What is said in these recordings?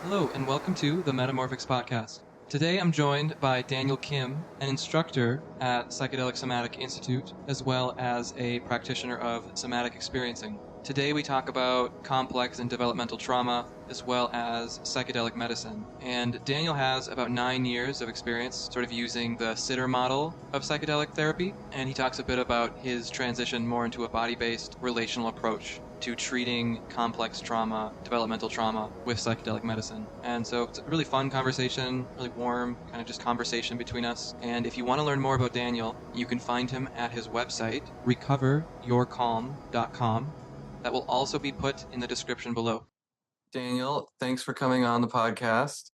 Hello, and welcome to the Metamorphics Podcast. Today I'm joined by Daniel Kim, an instructor at Psychedelic Somatic Institute, as well as a practitioner of somatic experiencing. Today we talk about complex and developmental trauma, as well as psychedelic medicine. And Daniel has about 9 years of experience sort of using the sitter model of psychedelic therapy, and he talks a bit about his transition more into a body-based relational approach to treating complex trauma, developmental trauma with psychedelic medicine. And so it's a really fun conversation, really warm, kind of just conversation between us. And if you want to learn more about Daniel, you can find him at his website, recoveryourcalm.com. That will also be put in the description below. Daniel, thanks for coming on the podcast.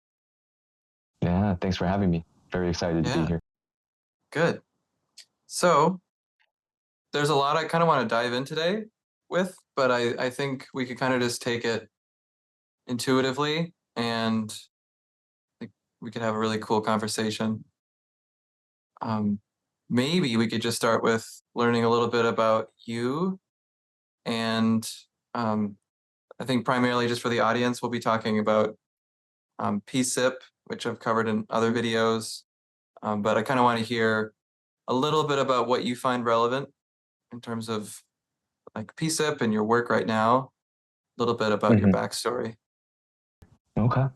Yeah, thanks for having me. Very excited to be here. Good. So there's a lot I kind of want to dive in today with, but I think we could kind of just take it intuitively and I think we could have a really cool conversation. Maybe we could just start with learning a little bit about you. And I think primarily just for the audience, we'll be talking about PSIP, which I've covered in other videos. But I kind of want to hear a little bit about what you find relevant in terms of like PSIP and your work right now, a little bit about your backstory. Okay.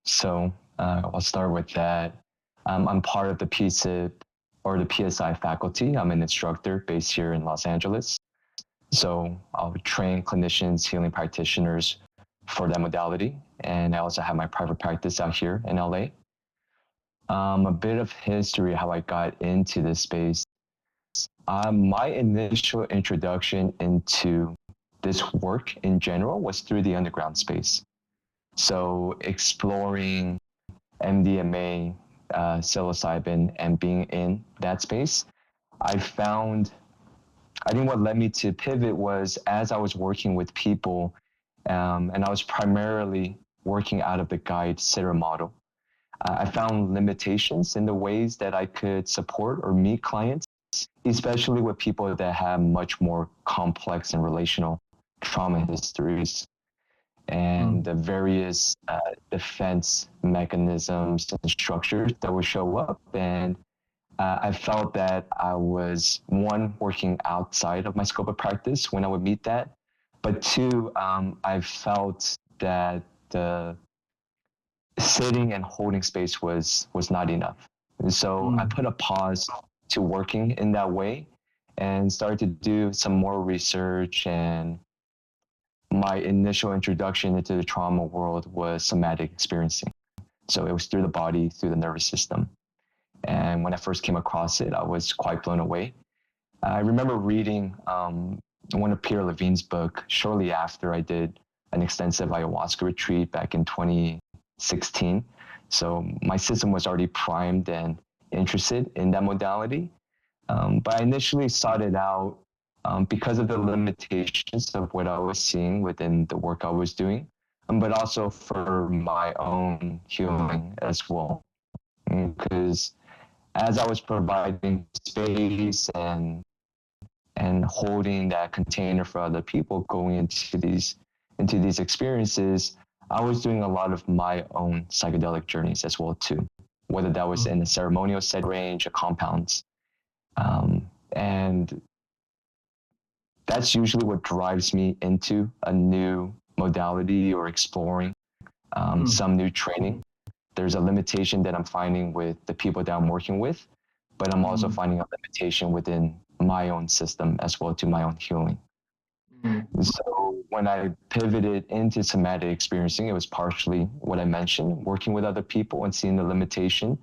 So I'll start with that. I'm part of the PSIP or the PSI faculty. I'm an instructor based here in Los Angeles. So I'll train clinicians, healing practitioners for that modality. And I also have my private practice out here in LA. A bit of history, how I got into this space. My initial introduction into this work in general was through the underground space. So exploring MDMA, psilocybin, and being in that space, I think what led me to pivot was as I was working with people, and I was primarily working out of the guide sitter model. I found limitations in the ways that I could support or meet clients, especially with people that have much more complex and relational trauma histories and the various defense mechanisms and structures that would show up. And I felt that I was, one, working outside of my scope of practice when I would meet that, but two, I felt that the sitting and holding space was not enough. And so I put a pause to working in that way and started to do some more research. And my initial introduction into the trauma world was somatic experiencing. So it was through the body, through the nervous system. And when I first came across it, I was quite blown away. I remember reading one of Peter Levine's book shortly after I did an extensive ayahuasca retreat back in 2016. So my system was already primed and interested in that modality. But I initially sought it out because of the limitations of what I was seeing within the work I was doing, but also for my own healing as well. Because as I was providing space and holding that container for other people going into these experiences, I was doing a lot of my own psychedelic journeys as well too, whether that was in a ceremonial set range or compounds. And that's usually what drives me into a new modality or exploring some new training. There's a limitation that I'm finding with the people that I'm working with, but I'm also finding a limitation within my own system as well to my own healing. So when I pivoted into somatic experiencing, it was partially what I mentioned, working with other people and seeing the limitation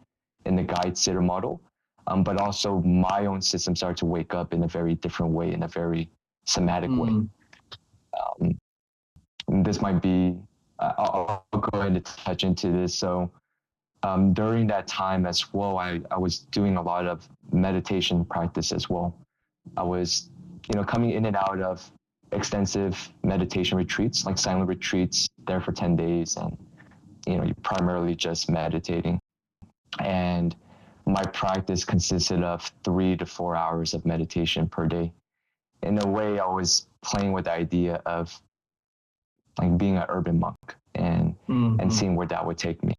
in the guide sitter model. But also my own system started to wake up in a very different way, in a very somatic way. This might be, I'll go ahead and touch into this. So during that time as well, I was doing a lot of meditation practice as well. I was, coming in and out of extensive meditation retreats, like silent retreats there for 10 days. And, you're primarily just meditating. And my practice consisted of 3 to 4 hours of meditation per day. In a way, I was playing with the idea of like being an urban monk and seeing where that would take me.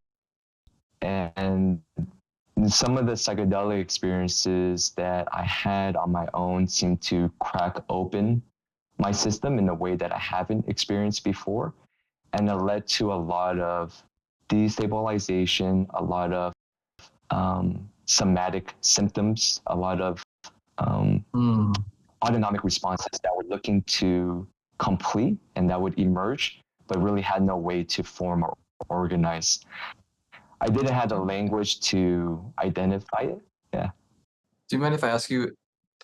And some of the psychedelic experiences that I had on my own seemed to crack open my system in a way that I haven't experienced before. And it led to a lot of destabilization, a lot of somatic symptoms, a lot of autonomic responses that were looking to complete and that would emerge, but really had no way to form or organize. I didn't have the language to identify it. Yeah. Do you mind if I ask you,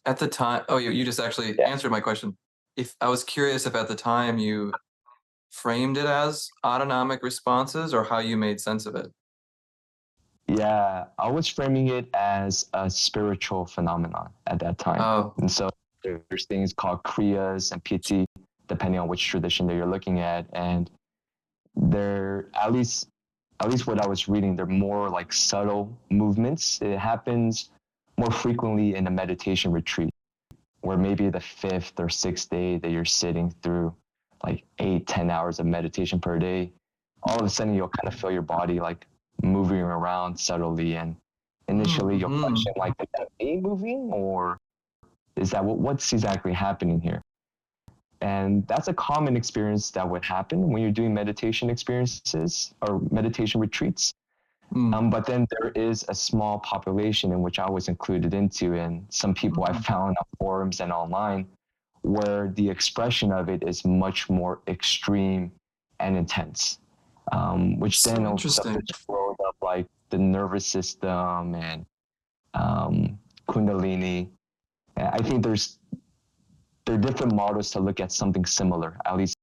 at the time, you just actually answered my question. If I was curious if at the time you framed it as autonomic responses or how you made sense of it. Yeah, I was framing it as a spiritual phenomenon at that time. Oh. And so there's things called kriyas and piti, depending on which tradition that you're looking at. And they're, at least what I was reading, they're more like subtle movements. It happens more frequently in a meditation retreat, where maybe the 5th or 6th day that you're sitting through like 8-10 hours of meditation per day, all of a sudden you'll kind of feel your body like moving around subtly, and initially you'll question like, is that me moving, or is that what's exactly happening here? And that's a common experience that would happen when you're doing meditation experiences or meditation retreats. But then there is a small population in which I was included into, and some people I found on forums and online, where the expression of it is much more extreme and intense, which then opens up this world of like the nervous system and Kundalini. And I think there are different models to look at something similar. At least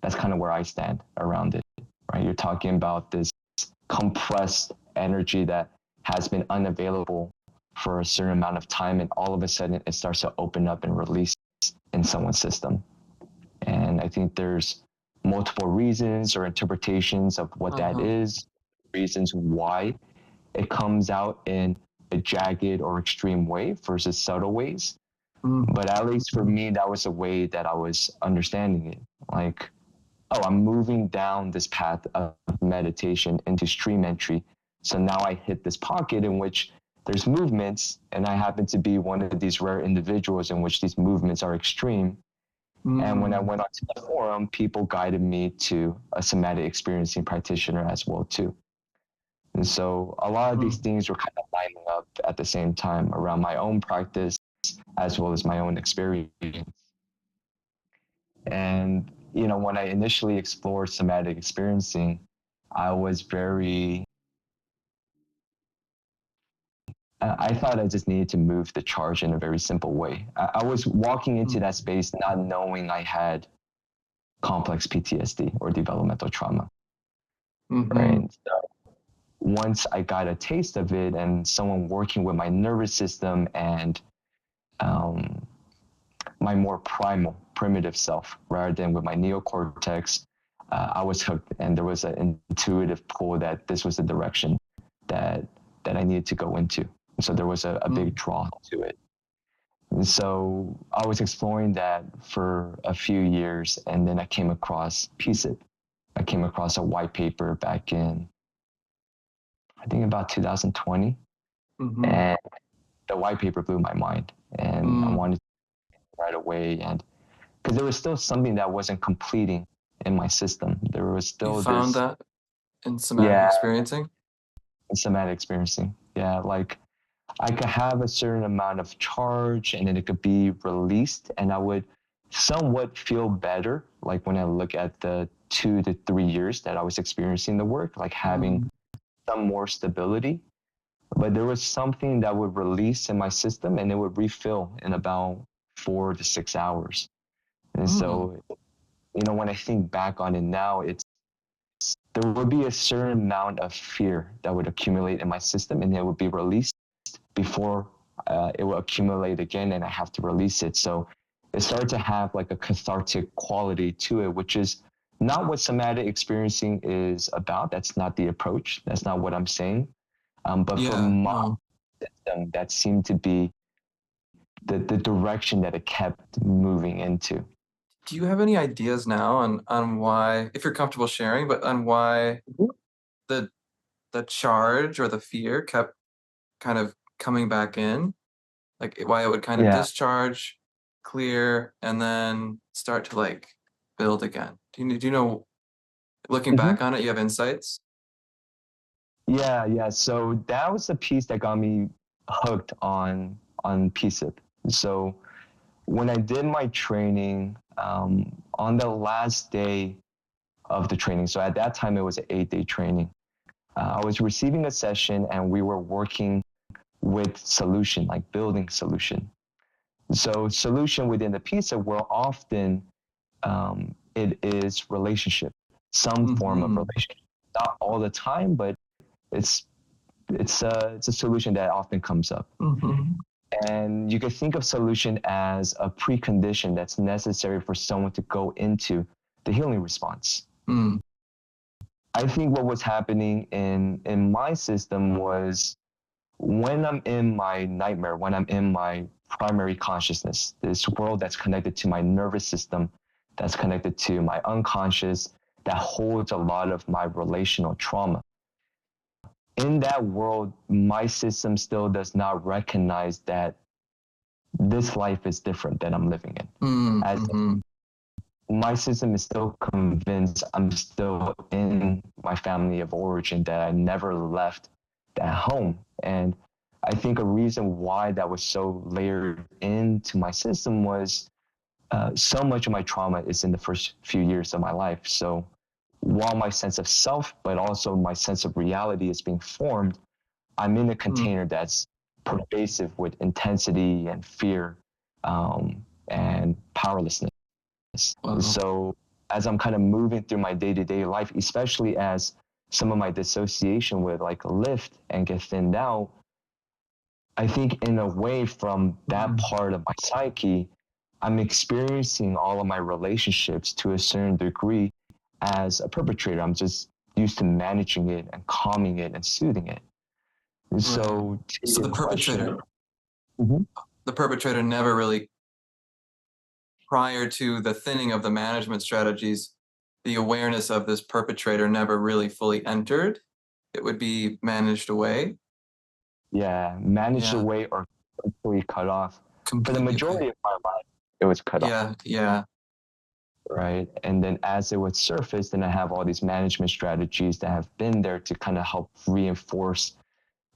that's kind of where I stand around it, right? You're talking about this compressed energy that has been unavailable for a certain amount of time, and all of a sudden it starts to open up and release in someone's system. And I think there's multiple reasons or interpretations of what that is, reasons why it comes out in a jagged or extreme way versus subtle ways. But at least for me, that was a way that I was understanding it. Like, oh, I'm moving down this path of meditation into stream entry. So now I hit this pocket in which there's movements, and I happen to be one of these rare individuals in which these movements are extreme. And when I went onto the forum, people guided me to a somatic experiencing practitioner as well too. And so a lot of these things were kind of lining up at the same time around my own practice as well as my own experience. And, you know, when I initially explored somatic experiencing, I was I thought I just needed to move the charge in a very simple way. I was walking into that space not knowing I had complex PTSD or developmental trauma. Right. So once I got a taste of it and someone working with my nervous system and my more primitive self rather than with my neocortex, I was hooked, and there was an intuitive pull that this was the direction that I needed to go into. So there was a big draw to it. And so I was exploring that for a few years, and then I came across PSIP. I came across a white paper back in, I think about 2020. And the white paper blew my mind, and I wanted to right away. And because there was still something that wasn't completing in my system. There was still you found that in somatic experiencing? In somatic experiencing. Yeah, like I could have a certain amount of charge and then it could be released, and I would somewhat feel better, like when I look at the 2 to 3 years that I was experiencing the work, like having some more stability. But there was something that would release in my system and it would refill in about 4 to 6 hours. And so, you know, when I think back on it now, there would be a certain amount of fear that would accumulate in my system, and it would be released before it will accumulate again, and I have to release it. So it started to have like a cathartic quality to it, which is not what somatic experiencing is about. That's not the approach. That's not what I'm saying. But for my system, that seemed to be the direction that it kept moving into. Do you have any ideas now on why, if you're comfortable sharing, but on why Mhm. the the charge or the fear kept kind of coming back in? Like why it would kind of Yeah. discharge, clear, and then start to like build again. Do you know, looking hmm back on it, you have insights? Yeah. So that was the piece that got me hooked on PSIP. So when I did my training, on the last day of the training, so at that time it was an 8-day training. I was receiving a session and we were working with solution, like building solution. So solution within the PSIP world often it is relationship, some form of Mm-hmm. relationship. Not all the time, but it's it's a solution that often comes up. Mm-hmm. And you could think of solution as a precondition that's necessary for someone to go into the healing response. Mm. I think what was happening in my system was when I'm in my nightmare, when I'm in my primary consciousness, this world that's connected to my nervous system, that's connected to my unconscious, that holds a lot of my relational trauma. In that world, my system still does not recognize that this life is different than I'm living in. As Mm-hmm. my system is still convinced I'm still in my family of origin, that I never left that home. And I think a reason why that was so layered into my system was so much of my trauma is in the first few years of my life. So while my sense of self, but also my sense of reality is being formed, I'm in a Mm. container that's pervasive with intensity and fear and powerlessness. Wow. So as I'm kind of moving through my day-to-day life, especially as some of my dissociation would like lift and get thinned out, I think in a way from that Mm. part of my psyche, I'm experiencing all of my relationships to a certain degree as a perpetrator. I'm just used to managing it and calming it and soothing it. And Right. so to So your question, Mhm. the perpetrator never really, prior to the thinning of the management strategies, the awareness of this perpetrator never really fully entered. It would be managed away. Yeah, managed Yeah, away or completely cut off. For the completely away. majority of my life, it was cut off. Yeah, yeah. Right. And then as it would surface, then I have all these management strategies that have been there to kind of help reinforce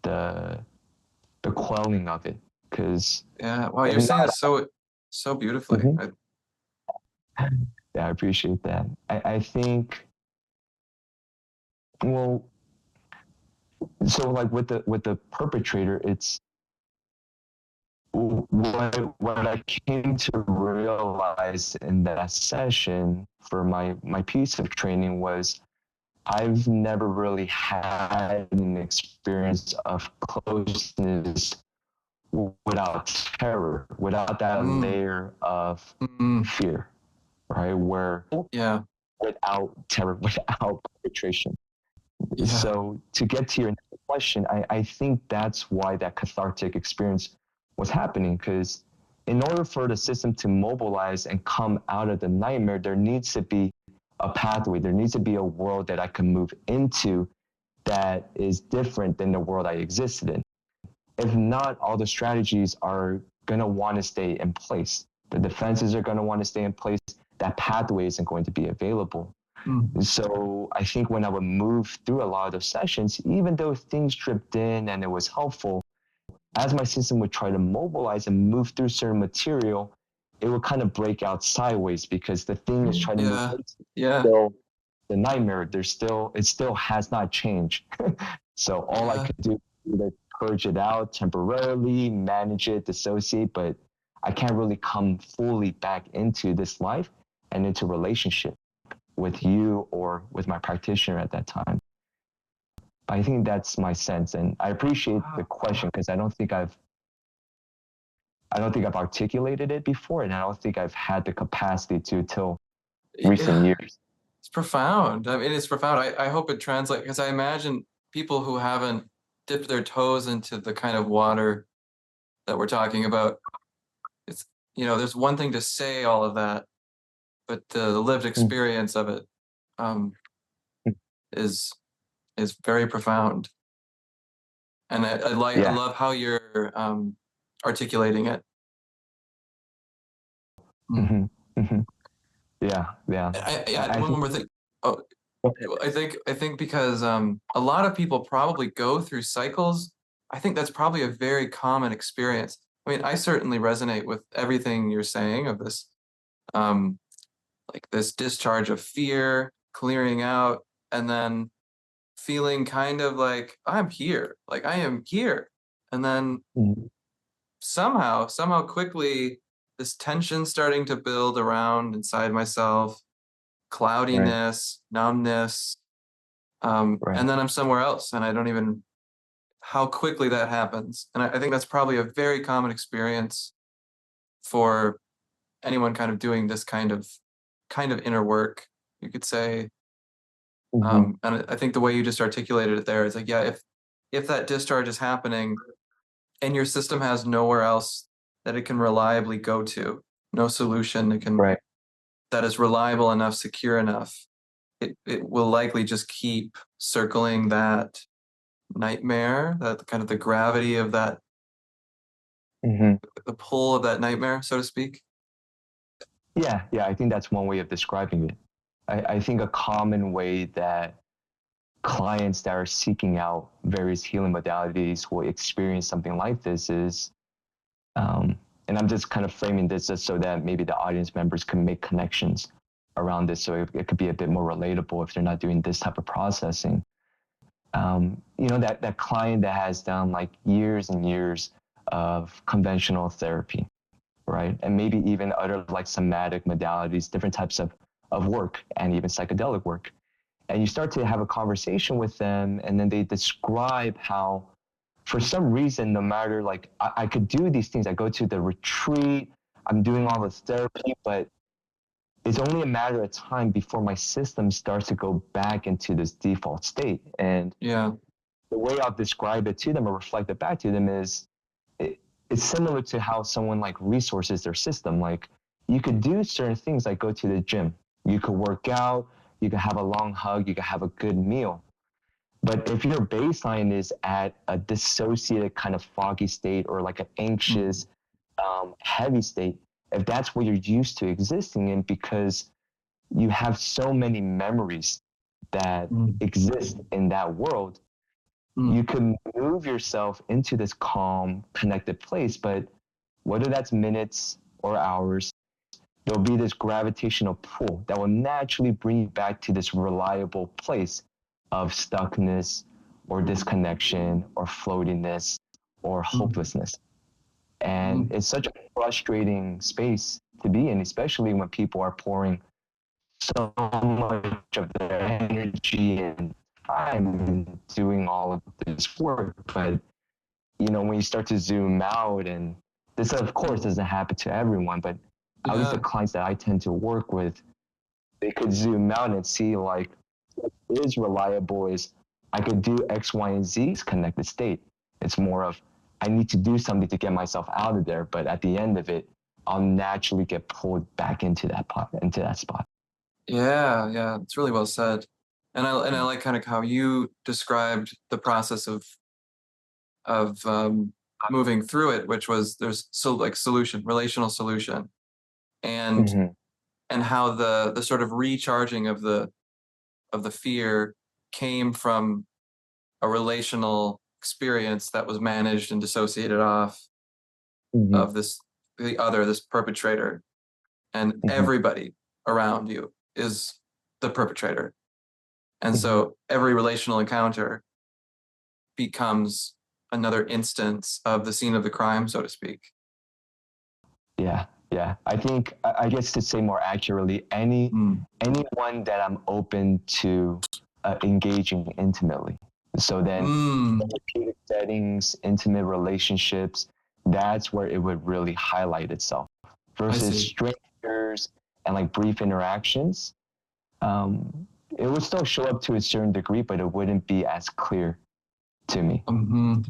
the the quelling of it. Because Yeah. Wow, if you're saying not, this so beautifully. Mhm. Yeah, I appreciate that. I think, well, so like with the perpetrator, it's what I came to realize in that session for my piece of training was I've never really had an experience of closeness without terror, without that Mm, layer of mm, fear, right? Where yeah, without terror, without penetration. yeah. So to get to your next question, I think that's why that cathartic experience was happening. Because in order for the system to mobilize and come out of the nightmare, there needs to be a pathway. There needs to be a world that I can move into that is different than the world I existed in. If not, all the strategies are going to want to stay in place. The defenses are going to want to stay in place. That pathway isn't going to be available. Mm, So I think when I would move through a lot of those sessions, even though things dripped in and it was helpful, as my system would try to mobilize and move through certain material, it would kind of break out sideways because the thing is trying to move yeah, into yeah, still the nightmare. It still has not changed. So all I yeah. could do is either purge it out temporarily, manage it, dissociate, but I can't really come fully back into this life and into relationship with you or with my practitioner at that time. I think that's my sense, and I appreciate the Wow. question because I don't think I've articulated it before, and I don't think I've had the capacity to till recent Yeah, years. it's profound. I mean, it's profound. I hope it translates because I imagine people who haven't dipped their toes into the kind of water that we're talking about, it's, there's one thing to say all of that, but the lived experience of it is very profound. And I Yeah. love how you're articulating it. Mm. hmm hmm Yeah. Yeah. Yeah, I one think. more thing. Oh, I think because a lot of people probably go through cycles. I think that's probably a very common experience. I mean, I certainly resonate with everything you're saying of this, um, like this discharge of fear, clearing out, and then feeling kind of like I'm here, like I am here, and then Mhm. somehow quickly, this tension starting to build around inside myself, Right. cloudiness, numbness, Right. and then I'm somewhere else, and I don't even how quickly that happens. And I think that's probably a very common experience for anyone kind of doing this kind of inner work, you could say. hmm And I think the way you just articulated it there is like, yeah, if that discharge is happening and your system has nowhere else that it can reliably go to, no solution Right. that is reliable enough, secure enough, it will likely just keep circling that nightmare, that kind of the gravity of that, hmm the pull of that nightmare, so to speak. Yeah. Yeah. I think that's one way of describing it. I think a common way that clients that are seeking out various healing modalities will experience something like this is, um, and I'm just kind of framing this just so that maybe the audience members can make connections around this, so it could be a bit more relatable if they're not doing this type of processing. That client that has done like years and years of conventional therapy, right? And maybe even other like somatic modalities, different types of work, and even psychedelic work. And you start to have a conversation with them, and then they describe how, for some reason, no matter like I could do these things, I go to the retreat, I'm doing all this therapy, but it's only a matter of time before my system starts to go back into this default state. And Yeah. the way I'll describe it to them or reflect it back to them is it's similar to how someone like resources their system. Like you could do certain things like go to the gym, you could work out, you could have a long hug, you could have a good meal. But if your baseline is at a dissociated kind of foggy state or like an Mm, anxious, heavy state, if that's what you're used to existing in, because you have so many memories that mm, exist in that world, mm, you can move yourself into this calm, connected place. But whether that's minutes or hours, there'll be this gravitational pull that will naturally bring you back to this reliable place of stuckness or disconnection or floatiness or mm, hopelessness. And mm. it's such a frustrating space to be in, especially when people are pouring so much of their energy and time in doing all of this work. But, when you start to zoom out, and this, of course, doesn't happen to everyone, but at least the Yeah. clients that I tend to work with, they could zoom out and see like what is reliable is I could do X, Y, and Z's connected state. It's more of I need to do something to get myself out of there, but at the end of it, I'll naturally get pulled back into that spot. Yeah, yeah, it's really well said. And I like kind of how you described the process of moving through it, which was there's so like solution, relational solution, and Mm-hmm. and how the sort of recharging of the fear came from a relational experience that was managed and dissociated off Mm-hmm. of the other, this perpetrator, and Mm-hmm. everybody around you is the perpetrator. And Mm-hmm. so every relational encounter becomes another instance of the scene of the crime, so to speak. Yeah, yeah. I think I guess to say more accurately, Mm, anyone that I'm open to engaging intimately. So then, mm, therapeutic settings, intimate relationships, that's where it would really highlight itself. I Versus see. strangers and like brief interactions, it would still show up to a certain degree, but it wouldn't be as clear to me. Mm-hmm.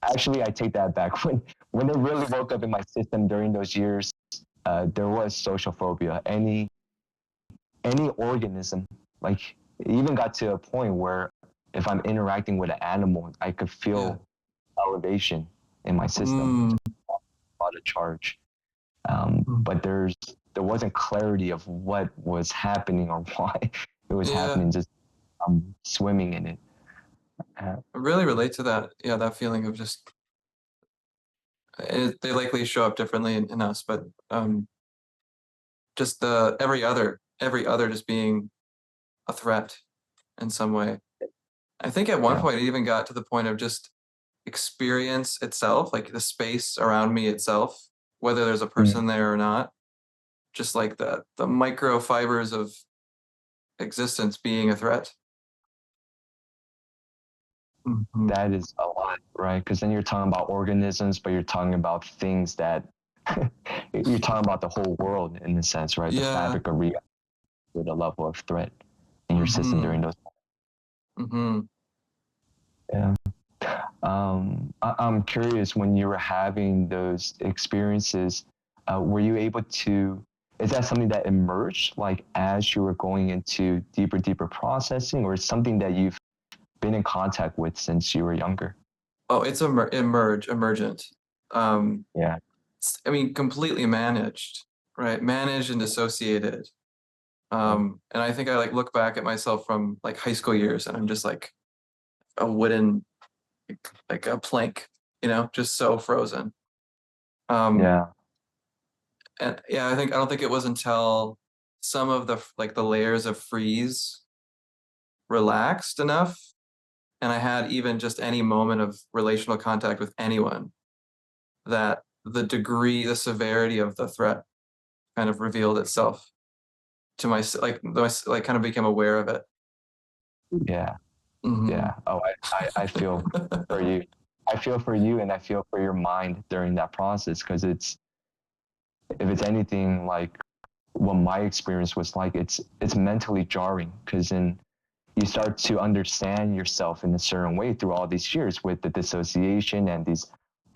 Actually, I take that back. When it really woke up in my system during those years, there was social phobia. any organism. Like it even got to a point where if I'm interacting with an animal, I could Yeah. feel elevation in my system, Mm. a lot of charge. Mm. But there wasn't clarity of what was happening or why it was Yeah. happening. Just swimming in it. Uh, I really relate to that. Yeah, that feeling of just they likely show up differently in us, but just the every other just being a threat in some way. I think at one yeah. point it even got to the point of just experience itself, like the space around me itself, whether there's a Mm. person there or not, just like the microfibers of existence being a threat. Hmm. That is a lot, right? Because then you're talking about organisms, but you're talking about things that you're talking about the whole world in a sense, right? The Yeah. fabric of reality with a level of threat in your system Hmm. during those. Hmm. Yeah. I'm curious when you were having those experiences, were you able to? Is that something that emerged like as you were going into deeper processing, or something that you've been in contact with since you were younger? Oh, it's emergent. Yeah. I mean, completely managed, right? Managed and dissociated. And I think I like look back at myself from like high school years, and I'm just like a wooden, like a plank, just so frozen. Um, Yeah. and yeah, I don't think it was until some of the layers of freeze relaxed enough, and I had even just any moment of relational contact with anyone that the severity of the threat kind of revealed itself to like kind of became aware of it. Yeah. Hmm. Yeah. Oh, I feel for you. I feel for you, and I feel for your mind during that process, because if it's anything like what my experience was like, it's mentally jarring, because then you start to understand yourself in a certain way through all these years with the dissociation and these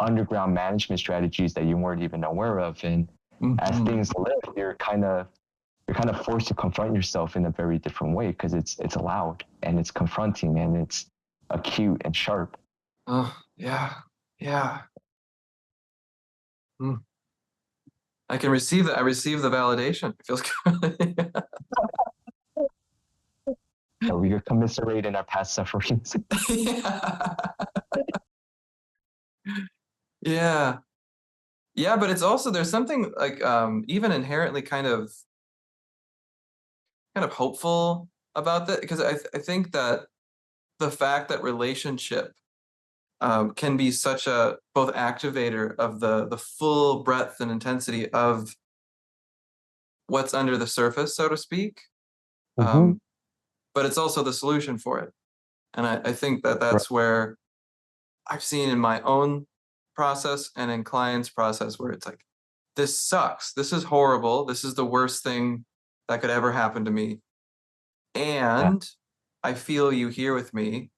underground management strategies that you weren't even aware of. And as Hmm. things live, you're kind of forced to confront yourself in a very different way, because it's loud and it's confronting and it's acute and sharp. Oh, yeah. Yeah. Mm. I can receive that. I receive the validation. It feels good. So we could commiserate in our past sufferings. Yeah. Yeah. Yeah, but it's also there's something like even inherently kind of hopeful about that because I think that the fact that relationship can be such a both activator of the full breadth and intensity of what's under the surface, so to speak. Mm-hmm. Um, but it's also the solution for it. And I think that Right. that's where I've seen in my own process and in clients' process where it's like, this sucks. This is horrible. This is the worst thing that could ever happen to me. Yeah. And I feel you here with me.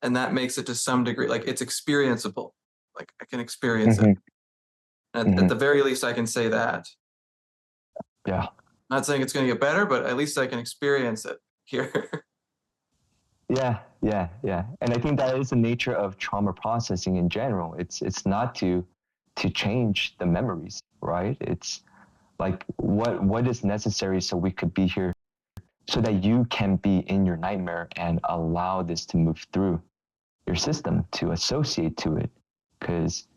And that makes it to some degree like it's experienceable. Like I can experience it. Mm-hmm. At Mm-hmm. the very least, I can say that. Yeah. Not saying it's going to get better, but at least I can experience it here. Yeah, yeah, yeah. And I think that is the nature of trauma processing in general. It's not to change the memories, right? It's like what is necessary so we could be here, so that you can be in your nightmare and allow this to move through your system, to associate to it. Because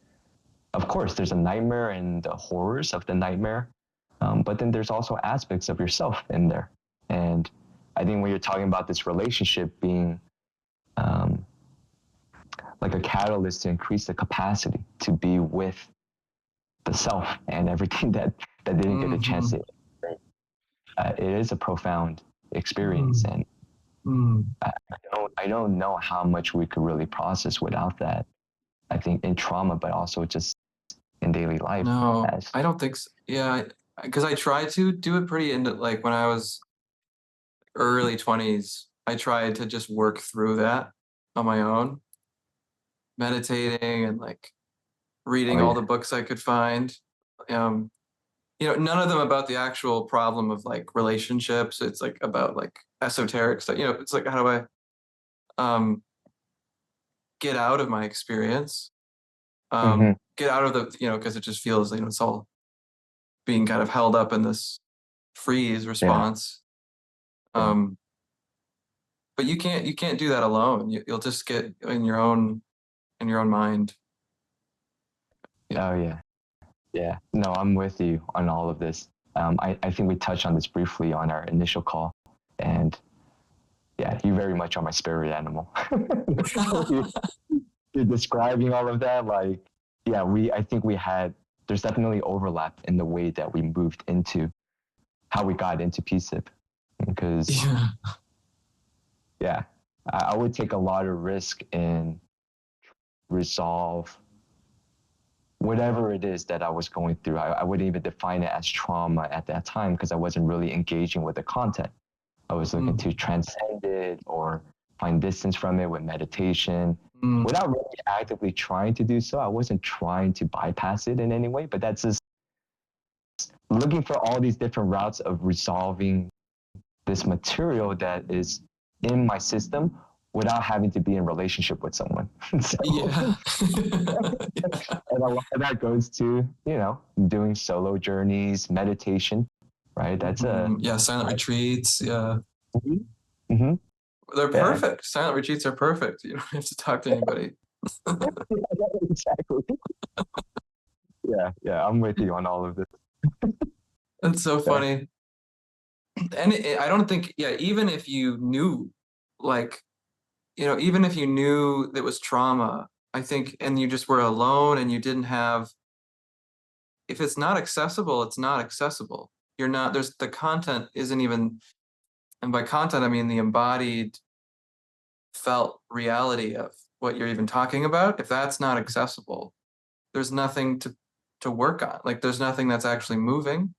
of course there's a nightmare and the horrors of the nightmare, but then there's also aspects of yourself in there. And I think when you're talking about this relationship being um, like a catalyst to increase the capacity to be with the self and everything that didn't get a chance Hmm. to. It is a profound experience, Mm. and Mm. I don't know how much we could really process without that. I think in trauma, but also just in daily life. No, As I don't think so. Yeah, because I tried to do it pretty into like when I was early 20s, I tried to just work through that on my own, meditating and like reading oh all the yeah, books I could find. Um, none of them about the actual problem of like relationships. It's like about like esoteric stuff. It's like, how do I um get out of my experience? Mm-hmm. Get out of the, because it just feels, it's all being kind of held up in this freeze Yeah. response. Yeah. Um, but you can't do that alone. You'll just get in your own mind. Oh, yeah. Yeah. No, I'm with you on all of this. I think we touched on this briefly on our initial call. And yeah, you very much are my spirit animal. You're describing all of that. Like, yeah, I think there's definitely overlap in the way that we moved into how we got into PSIP. Because, Yeah. yeah, I would take a lot of risk in resolve whatever it is that I was going through. I wouldn't even define it as trauma at that time because I wasn't really engaging with the content. I was looking to transcend it or find distance from it with meditation without really actively trying to do so. I wasn't trying to bypass it in any way, but that's just looking for all these different routes of resolving this material that is in my system without having to be in relationship with someone. So, Yeah. and a lot of that goes to, doing solo journeys, meditation, right? Silent retreats. Yeah. Mhm. Mhm. They're Yeah. perfect. Silent retreats are perfect. You don't have to talk to anybody. Exactly. Yeah, yeah, I'm with you on all of this. That's so Yeah. funny. And I don't think, yeah, even if you knew, like, even if you knew that was trauma, I think, and you just were alone and you didn't have, if it's not accessible, it's not accessible. The content isn't even, and by content, I mean the embodied, felt reality of what you're even talking about. If that's not accessible, there's nothing to work on. Like, there's nothing that's actually moving.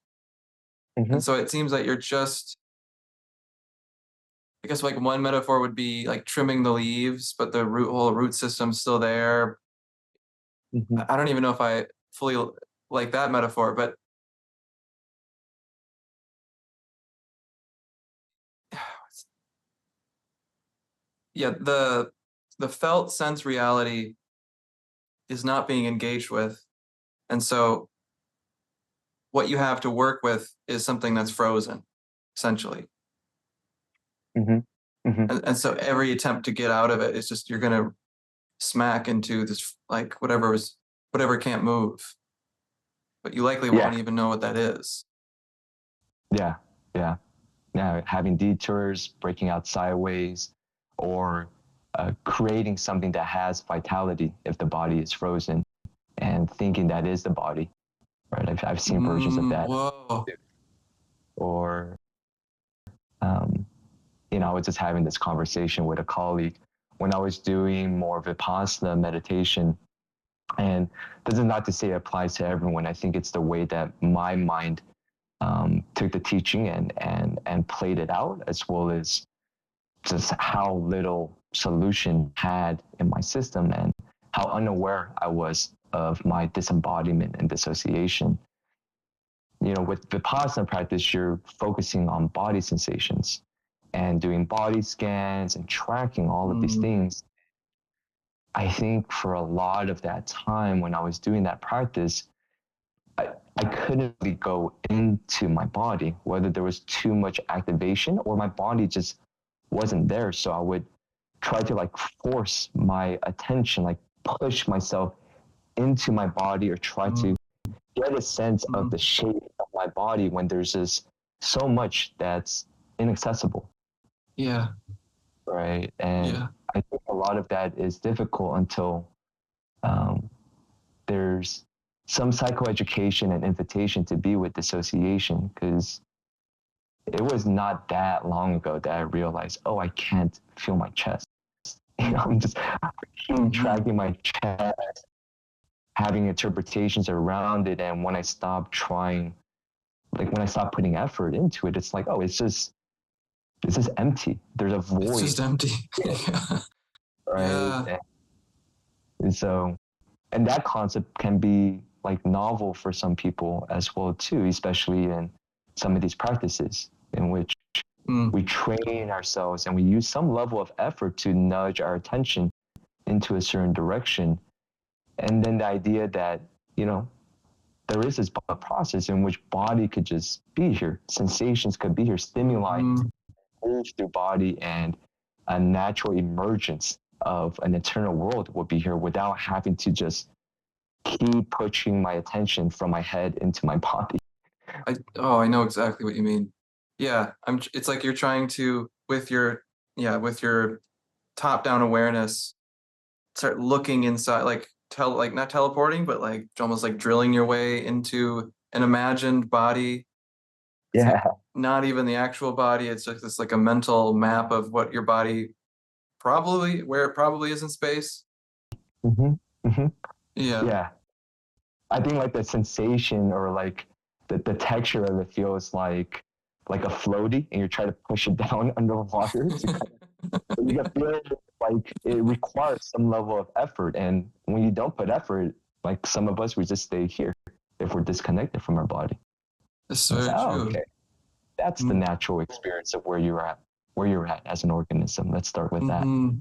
Hmm. And so it seems like you're just, I guess like one metaphor would be like trimming the leaves, but the whole root system's still there. Hmm. I don't even know if I fully like that metaphor, but yeah, the felt sense reality is not being engaged with. And so what you have to work with is something that's frozen, essentially. Hmm. Hmm. And so every attempt to get out of it is just, you're gonna smack into this, like, whatever can't move, but you likely Yeah, won't even know what that is. yeah, yeah. Now, having detours, breaking out sideways, or creating something that has vitality if the body is frozen, and thinking that is the body, right? I've seen versions of that. Whoa. Or, I was just having this conversation with a colleague when I was doing more Vipassana meditation. And this is not to say it applies to everyone. I think it's the way that my mind took the teaching and played it out, as well as just how little solution had in my system and how unaware I was of my disembodiment and dissociation. With Vipassana practice, you're focusing on body sensations and doing body scans and tracking all of these things. I think for a lot of that time when I was doing that practice, I couldn't really go into my body, whether there was too much activation or my body just wasn't there. So I would try to like force my attention, like push myself into my body or try to get a sense of the shape of my body when there's just so much that's inaccessible. Yeah. Right. And Yeah. I think a lot of that is difficult until um, there's some psychoeducation and invitation to be with dissociation, because it was not that long ago that I realized, oh, I can't feel my chest. I'm just tracking my chest, having interpretations around it. And when I stop trying, like when I stop putting effort into it, it's like, oh, it's just empty. There's a It's void, just empty. Yeah. right? Yeah. And so, and that concept can be like novel for some people as well too, especially in some of these practices in which we train ourselves and we use some level of effort to nudge our attention into a certain direction. And then the idea that, you know, there is this process in which body could just be here, sensations could be here, stimuli move through body, and a natural emergence of an eternal world will be here without having to just keep pushing my attention from my head into my body. I know exactly what you mean. Yeah, it's like you're trying to, with your top-down awareness, start looking inside, like not teleporting, but like almost like drilling your way into an imagined body. It's like Yeah. not even the actual body. It's just this like a mental map of what your body where it probably is in space. Mm-hmm. Mm-hmm. Yeah. Yeah. I think like the sensation or like the texture of it feels like a floaty and you're trying to push it down underwater to kind of, you can feel like it requires some level of effort. And when you don't put effort, like some of us, we just stay here if we're disconnected from our body. That's And it's very like, oh, true. okay. That's the natural experience of where you're at as an organism. Let's start with that. Mm-hmm.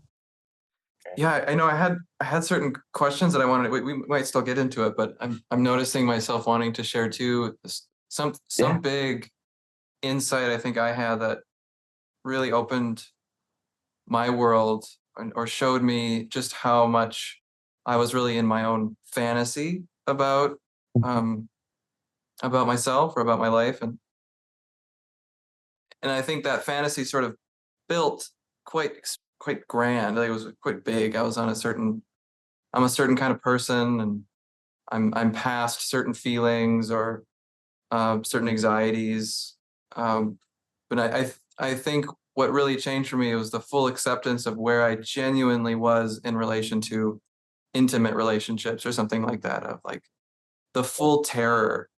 Yeah, I know. I had certain questions that I wanted. We might still get into it, but I'm noticing myself wanting to share too some Yeah. big insight I think I had that really opened my world or showed me just how much I was really in my own fantasy um about myself or about my life, and I think that fantasy sort of built quite grand. Like, it was quite big. I'm a certain kind of person, and I'm past certain feelings or certain anxieties. Um, but I think what really changed for me was the full acceptance of where I genuinely was in relation to intimate relationships or something like that. Of like the full terror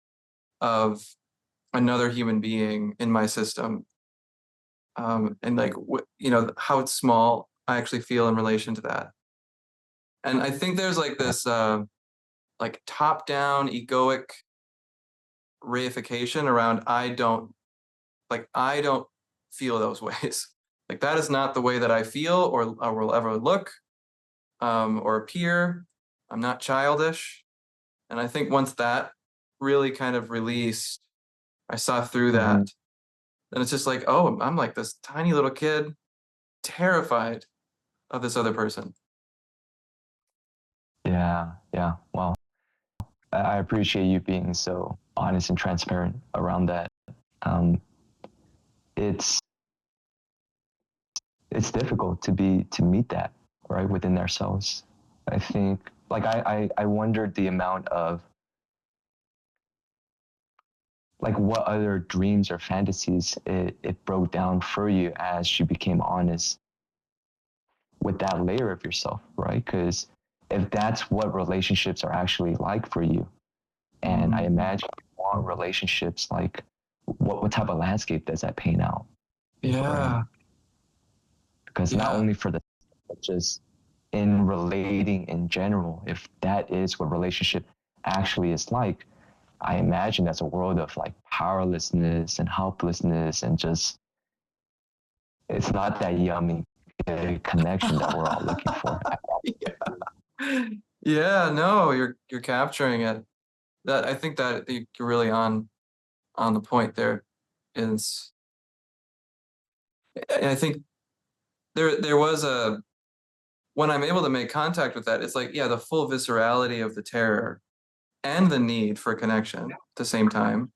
of another human being in my system, and like how small I actually feel in relation to that. And I think there's like this like top down egoic reification around I don't feel those ways. Like that is not the way that I feel or will ever look or appear. I'm not childish. And I think once that really kind of released, I saw through Mm-hmm. that. Then it's just like, oh, I'm like this tiny little kid, terrified of this other person. Yeah. Yeah. Well, I appreciate you being so honest and transparent around that. Um, it's it's difficult to meet that right within ourselves. I think like I wondered the amount of like what other dreams or fantasies it broke down for you as you became honest with that layer of yourself, right? Because if that's what relationships are actually like for you, and I imagine you want relationships like what type of landscape does that paint out? Right? Yeah. Because not Yeah. only for the but just in relating in general, if that is what relationship actually is like, I imagine that's a world of like powerlessness and helplessness and just it's not that yummy connection that we're all looking for. Yeah. Yeah, no, you're capturing it. That I think that you're really on the point there. Is and I think there was a when I'm able to make contact with that, it's like, yeah, the full viscerality of the terror and the need for connection at the same time,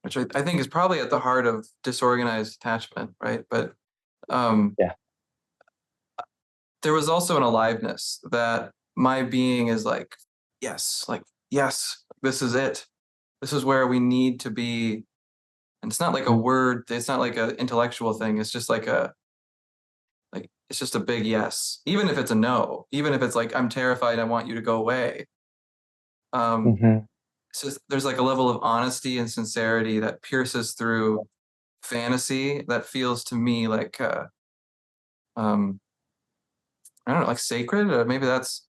which I think is probably at the heart of disorganized attachment, right? But um, Yeah. there was also an aliveness that my being is like, yes, this is it. This is where we need to be. And it's not like a word, it's not like an intellectual thing. It's just like it's just a big yes. Even if it's a no, even if it's like I'm terrified, I want you to go away. Um, Mm-hmm. it's just there's like a level of honesty and sincerity that pierces through fantasy that feels to me like um I don't know, like sacred, or maybe that's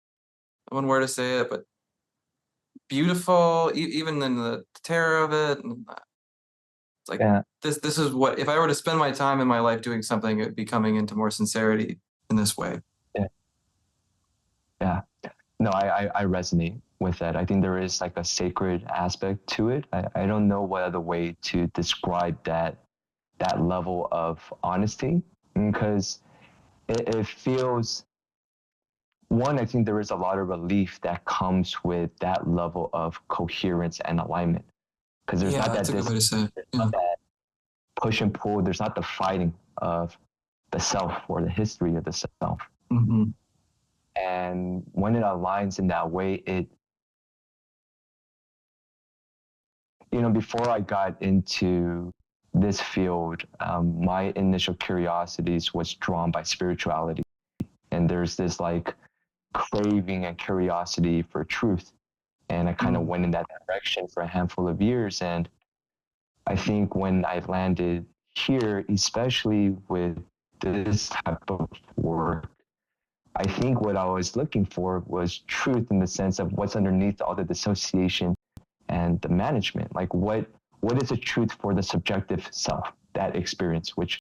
one word to say it, but beautiful, even in the terror of it. And it's like Yeah. this is what, if I were to spend my time in my life doing something, it would be coming into more sincerity in this way. Yeah. Yeah. No, I resonate with that. I think there is like a sacred aspect to it. I don't know what other way to describe that level of honesty, because it feels, one, I think there is a lot of relief that comes with that level of coherence and alignment, because there's Yeah, not that's that a good way to say it. Yeah. that push and pull. There's not the fighting of the self or the history of the self. Mm-hmm. And when it aligns in that way, before I got into this field, my initial curiosities was drawn by spirituality. And there's this like craving and curiosity for truth. And I kind of went in that direction for a handful of years. And I think when I landed here, especially with this type of work, I think what I was looking for was truth in the sense of what's underneath all the dissociation and the management. Like what is the truth for the subjective self, that experience, which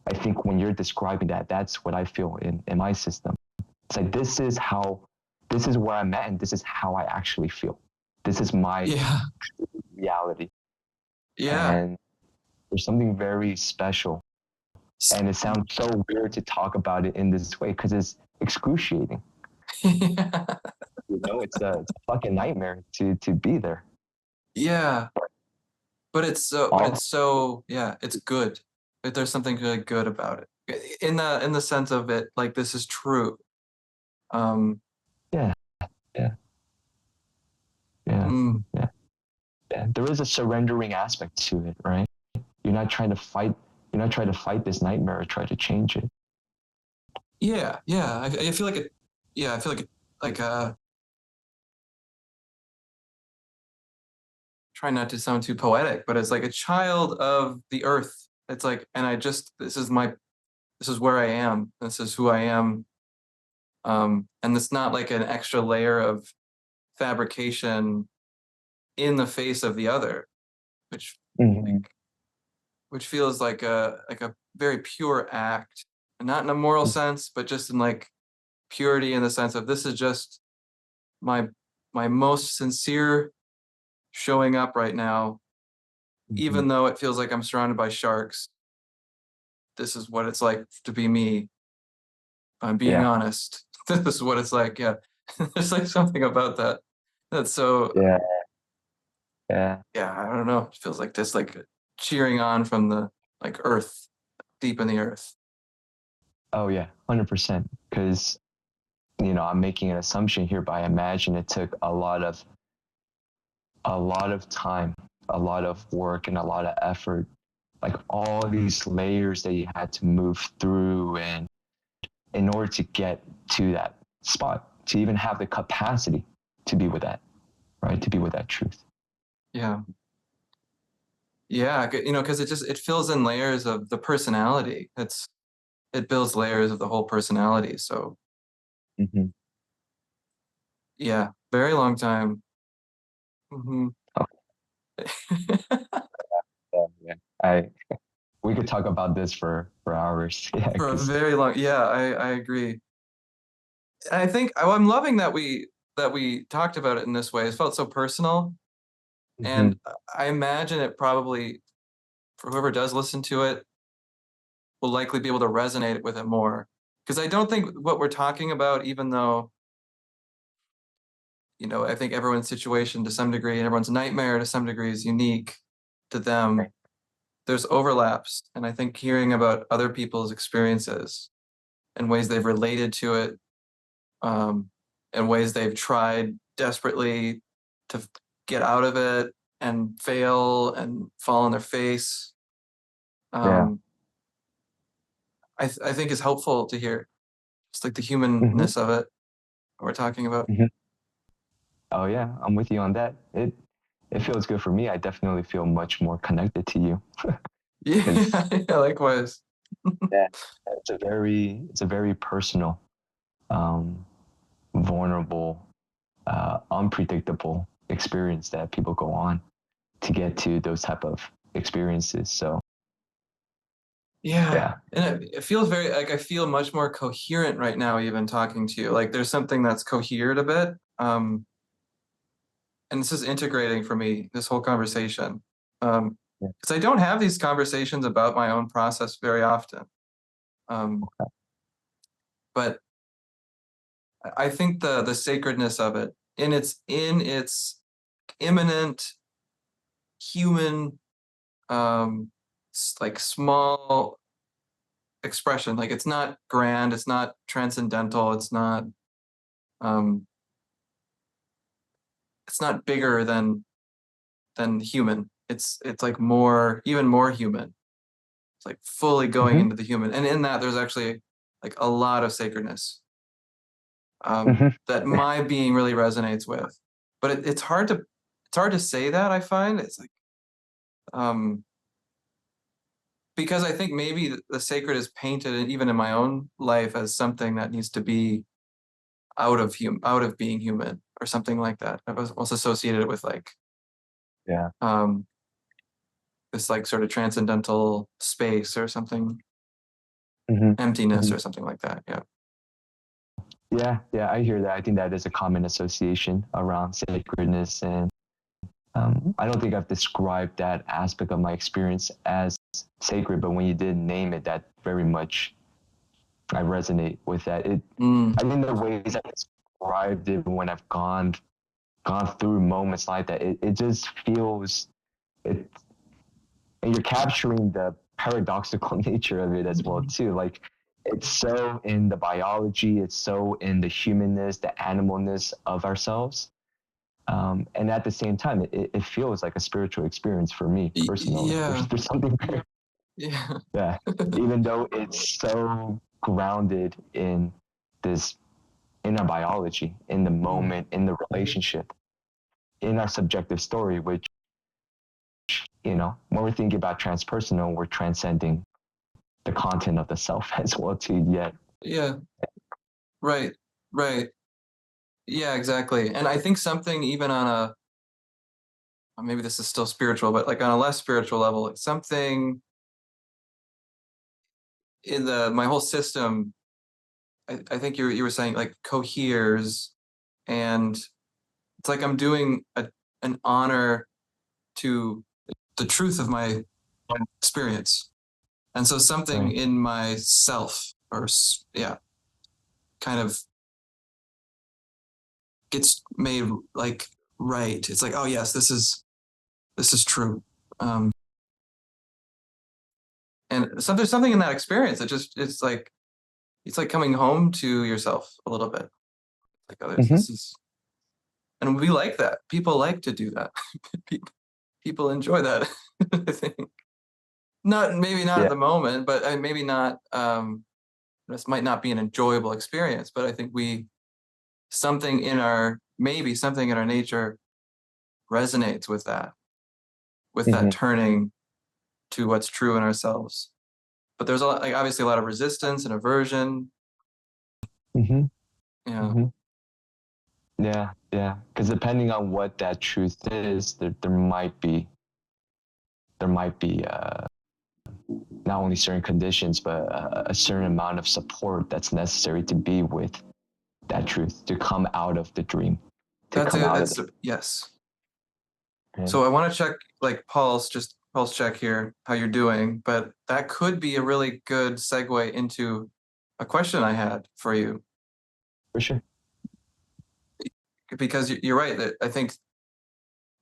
I think when you're describing that, that's what I feel in my system. It's like, this is where I'm at, and this is how I actually feel. This is my reality. Yeah. And there's something very special. And it sounds so weird to talk about it in this way because it's excruciating. Yeah. It's a fucking nightmare to be there. Yeah. But it's so, yeah, it's good. There's something really good about it. In the sense of it, like, this is true. Um, Yeah, yeah, yeah, mm, yeah, yeah. There is a surrendering aspect to it, right? You're not trying to fight. You're not trying to fight this nightmare or try to change it. yeah, yeah. I feel like it. Yeah, I feel like it, like try not to sound too poetic, but it's like a child of the earth. It's like, and this is where I am. This is who I am. And it's not like an extra layer of fabrication in the face of the other, which Mm-hmm. like, which feels like a very pure act, and not in a moral sense, but just in like purity, in the sense of, this is just my my most sincere showing up right now, Mm-hmm. even though it feels like I'm surrounded by sharks. This is what it's like to be me. I'm being Yeah, honest. This is what it's like. Yeah. There's like something about that that's so, yeah, yeah. yeah, I don't know. It feels like this, like cheering on from the, like, earth, deep in the earth. Oh yeah, 100%. Because I'm making an assumption here, but I imagine it took a lot of time, a lot of work, and a lot of effort, like all these layers that you had to move through, and in order to get to that spot, to even have the capacity to be with that, right? To be with that truth. Yeah. Yeah, because it fills in layers of the personality. It builds layers of the whole personality. So Mm-hmm. yeah, very long time. Hmm. Yeah. We could talk about this for hours. Yeah, For a because very long, yeah, I agree. And I think, oh, I'm loving that we talked about it in this way. It felt so personal, mm-hmm. and I imagine it probably, for whoever does listen to it, will likely be able to resonate with it more. Because I don't think what we're talking about, even though, I think everyone's situation to some degree and everyone's nightmare to some degree is unique to them. There's overlaps. And I think hearing about other people's experiences and ways they've related to it, um, and ways they've tried desperately to get out of it and fail and fall on their face, Yeah. um, I think is helpful to hear. Just like the Mm-hmm. humanness of it we're talking about. Mm-hmm. Oh yeah, I'm with you on that. It feels good for me. I definitely feel much more connected to you. Yeah, Because yeah, likewise. yeah, it's a very personal, um, vulnerable, unpredictable experience that people go on to get to those type of experiences. So Yeah. yeah. And it feels very like I feel much more coherent right now, even talking to you. Like there's something that's cohered a bit. And this is integrating for me, this whole conversation. Yeah. Because I don't have these conversations about my own process very often. Um, but I think the sacredness of it in its imminent human like small expression. Like it's not grand, it's not transcendental, um it's not bigger than human. It's like more, even more human. It's like fully going Mm-hmm. into the human. And in that there's actually like a lot of sacredness Mm-hmm. that my being really resonates with. But it's hard to say that, I find. It's like um because I think maybe the sacred is painted even in my own life as something that needs to be out of being human or something like that. I was also associated with like Yeah. um this like sort of transcendental space or something, Mm-hmm. emptiness Mm-hmm. or something like that. Yeah. Yeah, yeah, I hear that. I think that is a common association around sacredness. And I don't think I've described that aspect of my experience as sacred, but when you did name it, that very much I resonate with that. Mm. I think the ways I described it when I've gone through moments like that, it just feels it, and you're capturing the paradoxical nature of it as well too. Like it's so in the biology, it's so in the humanness, the animalness of ourselves. And at the same time, it feels like a spiritual experience for me personally. Yeah. There's something there. Yeah. Yeah. Even though it's so grounded in this, in our biology, in the Mm. moment, in the relationship, in our subjective story, which, when we're thinking about transpersonal, we're transcending the content of the self as well too. Yet, Yeah. Right. Right. Yeah, exactly. And I think something even on a maybe this is still spiritual, but like on a less spiritual level, like something in the my whole system, I think you were saying like coheres, and it's like I'm doing an honor to the truth of my experience. And so something right. in myself yeah, kind of gets made like right. It's like, oh yes, this is true. And so there's something in that experience that just it's like coming home to yourself a little bit. Like others, Mm-hmm. this is, and we like that. People like to do that. People enjoy that. I think not maybe not at Yeah. the moment, but maybe not. This might not be an enjoyable experience, but I think we something in our maybe something in our nature resonates with that Mm-hmm. turning to what's true in ourselves. But there's a lot, like obviously a lot of resistance and aversion. Mm-hmm. Yeah, Mm-hmm. Yeah. Yeah. Because depending on what that truth is, there might be not only certain conditions, but a certain amount of support that's necessary to be with that truth, to come out of the dream, to that's come it. out of That's the. yes. Yeah, So I want to check like pulse, just pulse check here, how you're doing. But that could be a really good segue into a question I had for you, for sure. because you're right that I think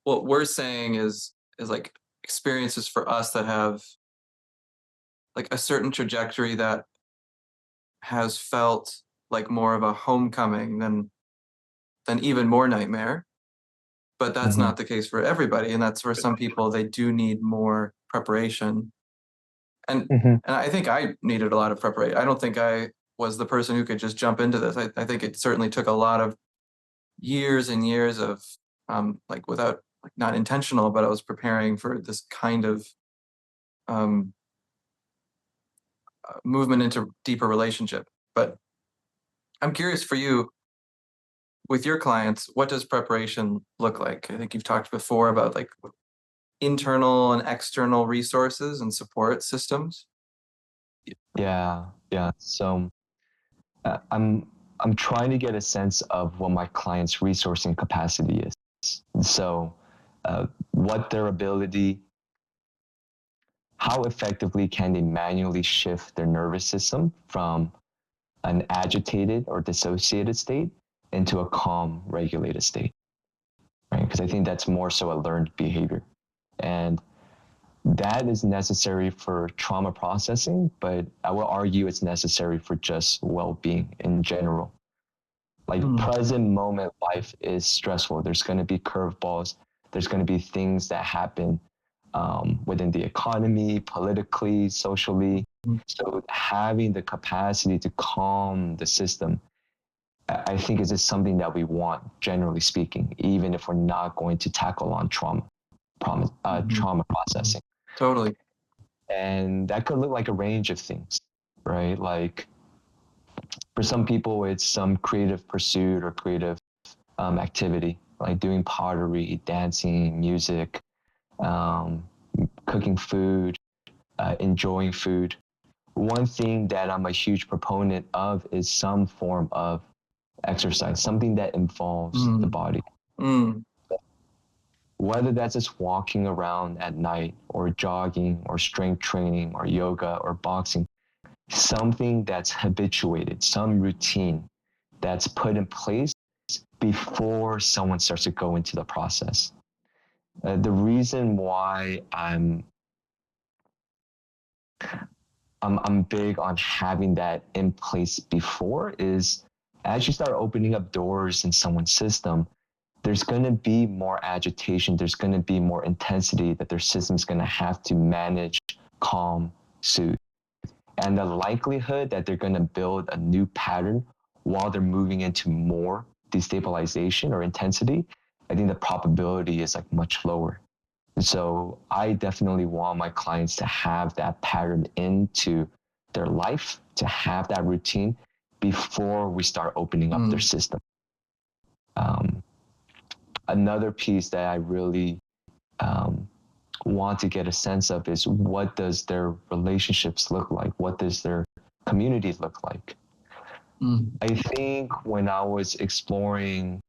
what we're saying is like experiences for us that have like a certain trajectory that has felt like more of a homecoming than even more nightmare. But that's Mm-hmm. not the case for everybody, and that's for some people they do need more preparation. And Mm-hmm. and I think I needed a lot of preparation. I don't think I was the person who could just jump into this. I think it certainly took a lot of years and years of like without like not intentional, but I was preparing for this kind of um, movement into deeper relationship. But I'm curious for you, with your clients, what does preparation look like? I think you've talked before about like internal and external resources and support systems. Yeah. So I'm trying to get a sense of what my client's resourcing capacity is. So, what their ability, how effectively can they manually shift their nervous system from an agitated or dissociated state into a calm, regulated state, right? Because I think that's more so a learned behavior. And that is necessary for trauma processing, but I will argue it's necessary for just well-being in general. Like present moment life is stressful. There's going to be curveballs. There's going to be things that happen within the economy, politically, socially. So having the capacity to calm the system, I think is just something that we want, generally speaking, even if we're not going to tackle on trauma processing. Totally. And that could look like a range of things, right? Like for some people, it's some creative pursuit or creative activity, like doing pottery, dancing, music, cooking food, enjoying food. One thing that I'm a huge proponent of is some form of exercise, something that involves the body. Whether that's just walking around at night or jogging or strength training or yoga or boxing, something that's habituated, some routine that's put in place before someone starts to go into the process. The reason why I'm big on having that in place before is as you start opening up doors in someone's system, there's going to be more agitation. There's going to be more intensity that their system's going to have to manage, calm, soothe. And the likelihood that they're going to build a new pattern while they're moving into more destabilization or intensity, I think the probability is like much lower. So I definitely want my clients to have that pattern into their life, to have that routine before we start opening up their system. Another piece that I really want to get a sense of is what does their relationships look like? What does their community look like? I think when I was exploring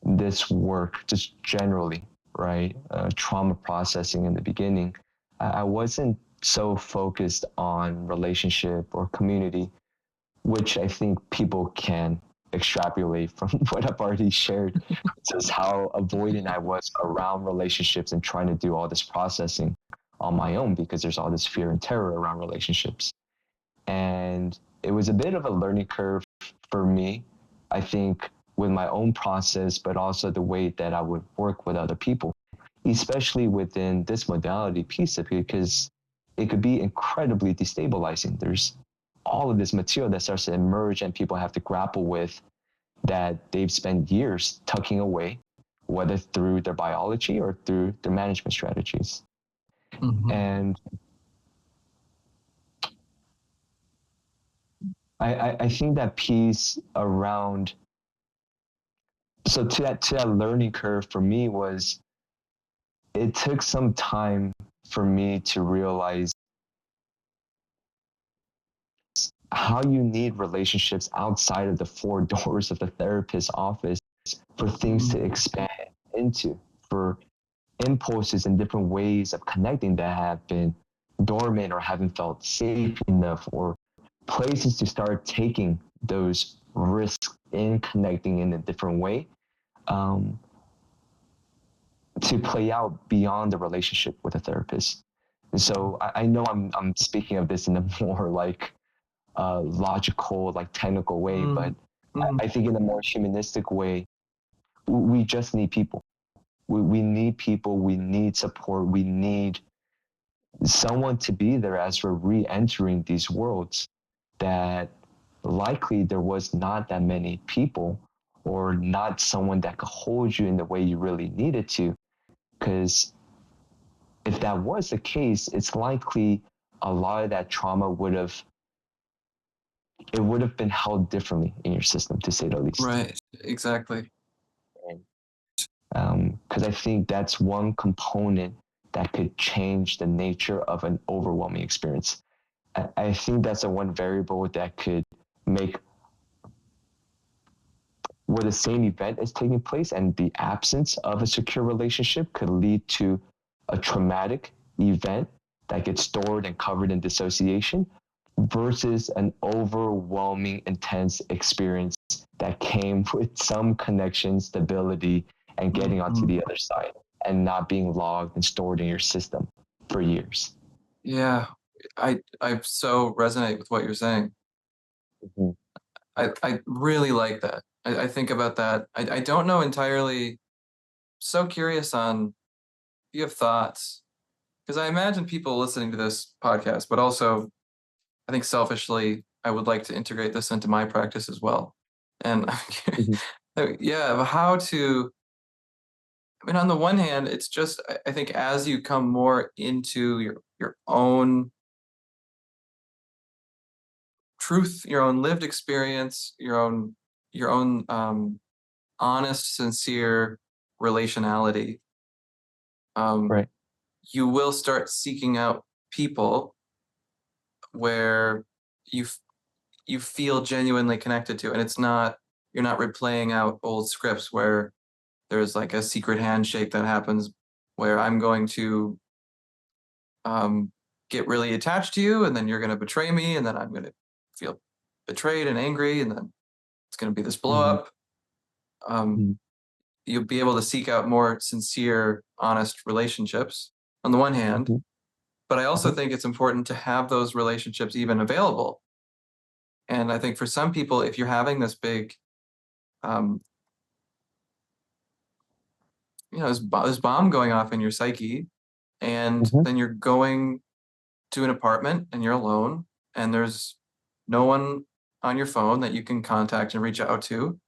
this work, just generally, right, trauma processing in the beginning, I wasn't so focused on relationship or community, which I think people can extrapolate from what I've already shared, just how avoidant I was around relationships and trying to do all this processing on my own because there's all this fear and terror around relationships. And it was a bit of a learning curve for me, I think, with my own process, but also the way that I would work with other people, especially within this modality piece of it, because it could be incredibly destabilizing. There's all of this material that starts to emerge and people have to grapple with that they've spent years tucking away, whether through their biology or through their management strategies. And I think that piece around, so to that learning curve for me was, it took some time for me to realize how you need relationships outside of the four doors of the therapist's office for things to expand into, for impulses and different ways of connecting that have been dormant or haven't felt safe enough, or places to start taking those risks in connecting in a different way, to play out beyond the relationship with a therapist. And so I know I'm speaking of this in a more like logical, like technical way, but I think in a more humanistic way, we just need people. We need people, we need support, we need someone to be there as we're re-entering these worlds that likely there was not that many people or not someone that could hold you in the way you really needed to. Because if that was the case, it's likely a lot of that trauma would have been held differently in your system, to say the least. Right. Exactly. Because I think that's one component that could change the nature of an overwhelming experience. I think that's the one variable that could make where the same event is taking place and the absence of a secure relationship could lead to a traumatic event that gets stored and covered in dissociation versus an overwhelming, intense experience that came with some connection, stability, and getting onto the other side and not being logged and stored in your system for years. Yeah, I so resonate with what you're saying. Mm-hmm. I really like that. I think about that. I don't know entirely. So curious on if you have thoughts, because I imagine people listening to this podcast, but also I think selfishly, I would like to integrate this into my practice as well. And Mm-hmm. yeah, how to, I mean, on the one hand, it's just, I think as you come more into your own truth, your own lived experience, your own honest, sincere relationality, um, Right. you will start seeking out people where you you feel genuinely connected to, and it's not you're not replaying out old scripts where there's like a secret handshake that happens where I'm going to um, get really attached to you, and then you're going to betray me, and then I'm going to feel betrayed and angry, and then it's going to be this blow Mm-hmm. up. Um, Mm-hmm. you'll be able to seek out more sincere, honest relationships on the one hand, but I also Mm-hmm. think it's important to have those relationships even available. And I think for some people, if you're having this big, um, this bomb going off in your psyche, and Mm-hmm. then you're going to an apartment and you're alone, and there's no one on your phone that you can contact and reach out to,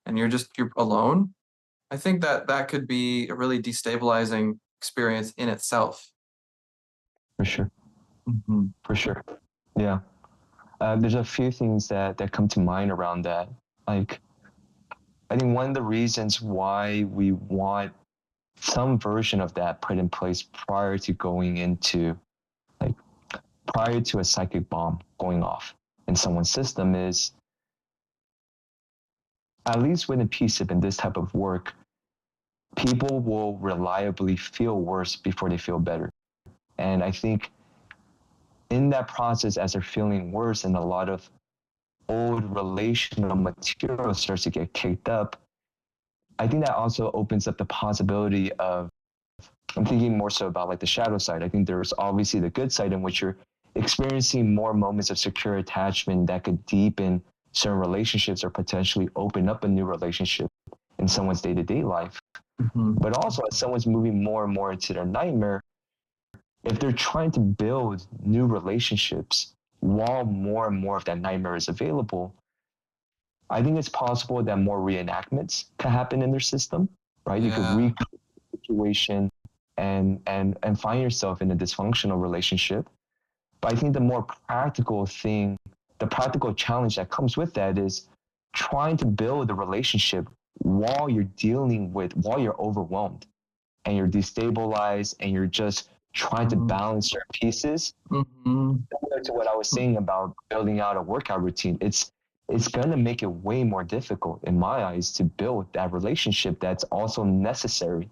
and you're alone. I think that that could be a really destabilizing experience in itself. For sure. Mhm. For sure. Yeah. There's a few things that come to mind around that. Like, I think one of the reasons why we want some version of that put in place prior to going into, like, prior to a psychic bomb going off in someone's system is, at least within PSIP and this type of work, people will reliably feel worse before they feel better. And I think in that process, as they're feeling worse and a lot of old relational material starts to get kicked up, I think that also opens up the possibility of, I'm thinking more so about like the shadow side. I think there's obviously the good side in which you're experiencing more moments of secure attachment that could deepen certain relationships or potentially open up a new relationship in someone's day-to-day life. Mhm. But also as someone's moving more and more into their nightmare, if they're trying to build new relationships while more and more of that nightmare is available, I think it's possible that more reenactments can happen in their system, right? You could Yeah. recreate the situation and find yourself in a dysfunctional relationship. But I think the more practical thing, the practical challenge that comes with that is trying to build a relationship while you're overwhelmed and you're destabilized and you're just trying to Mhm. balance your pieces. Mhm. Similar to what I was saying about building out a workout routine, it's going to make it way more difficult in my eyes to build that relationship that's also necessary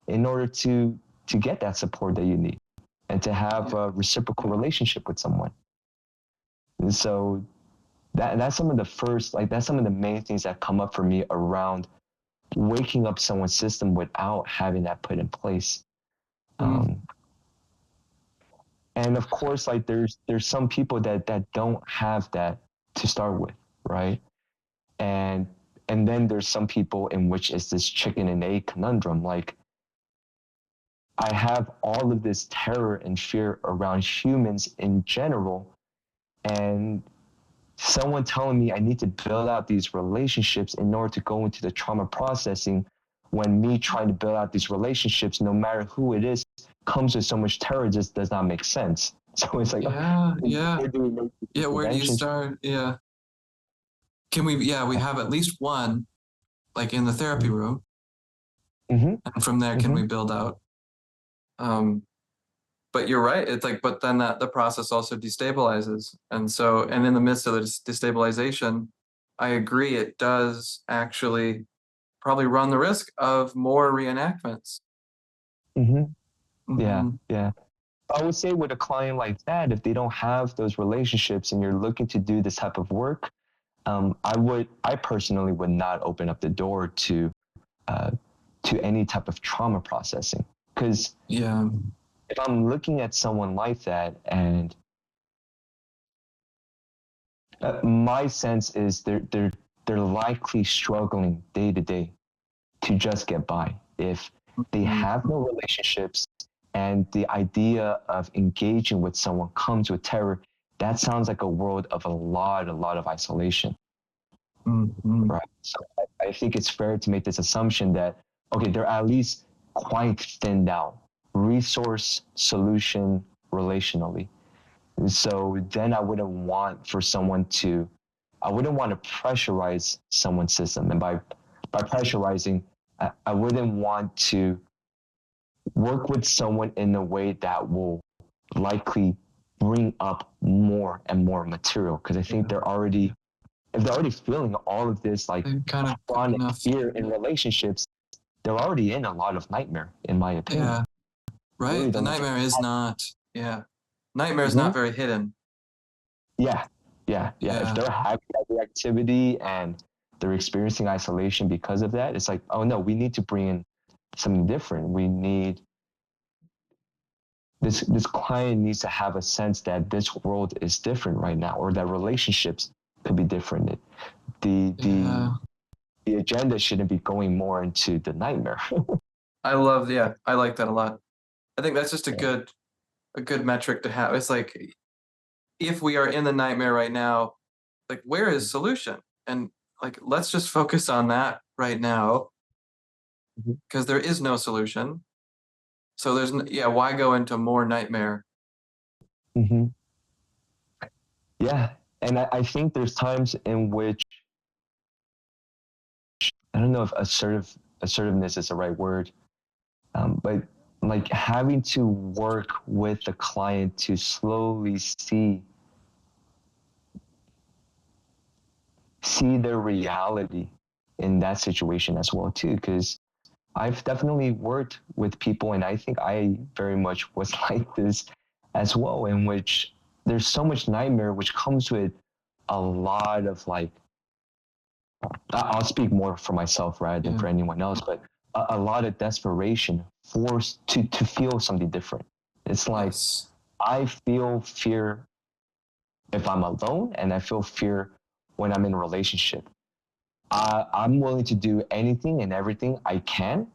in order to get that support that you need and to have Yeah. a reciprocal relationship with someone. And so that's some of the first, like that's some of the main things that come up for me around waking up someone's system without having that put in place. Mm. Um, and of course, like there's some people that don't have that to start with, right? And and then there's some people in which it's this chicken and egg conundrum. Like I have all of this terror and fear around humans in general, and someone telling me I need to build out these relationships in order to go into the trauma processing, when me trying to build out these relationships, no matter who it is, comes with so much terror, just does not make sense. So it's like, Yeah. Yeah. where do we make these Yeah. Where do you interventions? start? Yeah. Can we? Yeah, we have at least one. like in the therapy room, Mm-hmm. and from there can we build out. But you're right. It's like, but then the process also destabilizes. And so, and in the midst of the destabilization, I agree, it does actually probably run the risk of more reenactments. Mm-hmm. Yeah, Mm-hmm. yeah. I would say with a client like that, if they don't have those relationships and you're looking to do this type of work, I personally would not open up the door to any type of trauma processing. Because Yeah. if I'm looking at someone like that, and my sense is they're likely struggling day to day to just get by. If they have no relationships and the idea of engaging with someone comes with terror, that sounds like a world of a lot of isolation. Mm-hmm. Right. So I think it's fair to make this assumption that, okay, they're at least quite thinned out, resource, solution, relationally. And so then I wouldn't want to pressurize someone's system. And by pressurizing, I wouldn't want to work with someone in a way that will likely bring up more and more material. Because I think if they're already feeling all of this like kind of chronic fear in relationships, they're already in a lot of nightmare, in my opinion. Yeah. Right. Really The nightmare is not, nightmare is not very hidden. Yeah. If they're having that activity and they're experiencing isolation because of that, it's like, oh no, we need to bring in something different. We need this client needs to have a sense that this world is different right now, or that relationships could be different. The agenda shouldn't be going more into the nightmare. I like that a lot. I think that's just a good metric to have. It's like, if we are in the nightmare right now, like, where is solution? And like, let's just focus on that right now, because there is no solution. So why go into more nightmare? Mm-hmm. Yeah. And I think there's times in which, I don't know if assertiveness is the right word, but like having to work with the client to slowly see their reality in that situation as well too. Because I've definitely worked with people, and I think I very much was like this as well, in which there's so much nightmare which comes with a lot of like, I'll speak more for myself rather than for anyone else, but a lot of desperation forced to feel something different. It's like, I feel fear if I'm alone, and I feel fear when I'm in a relationship. I'm willing to do anything and everything I can.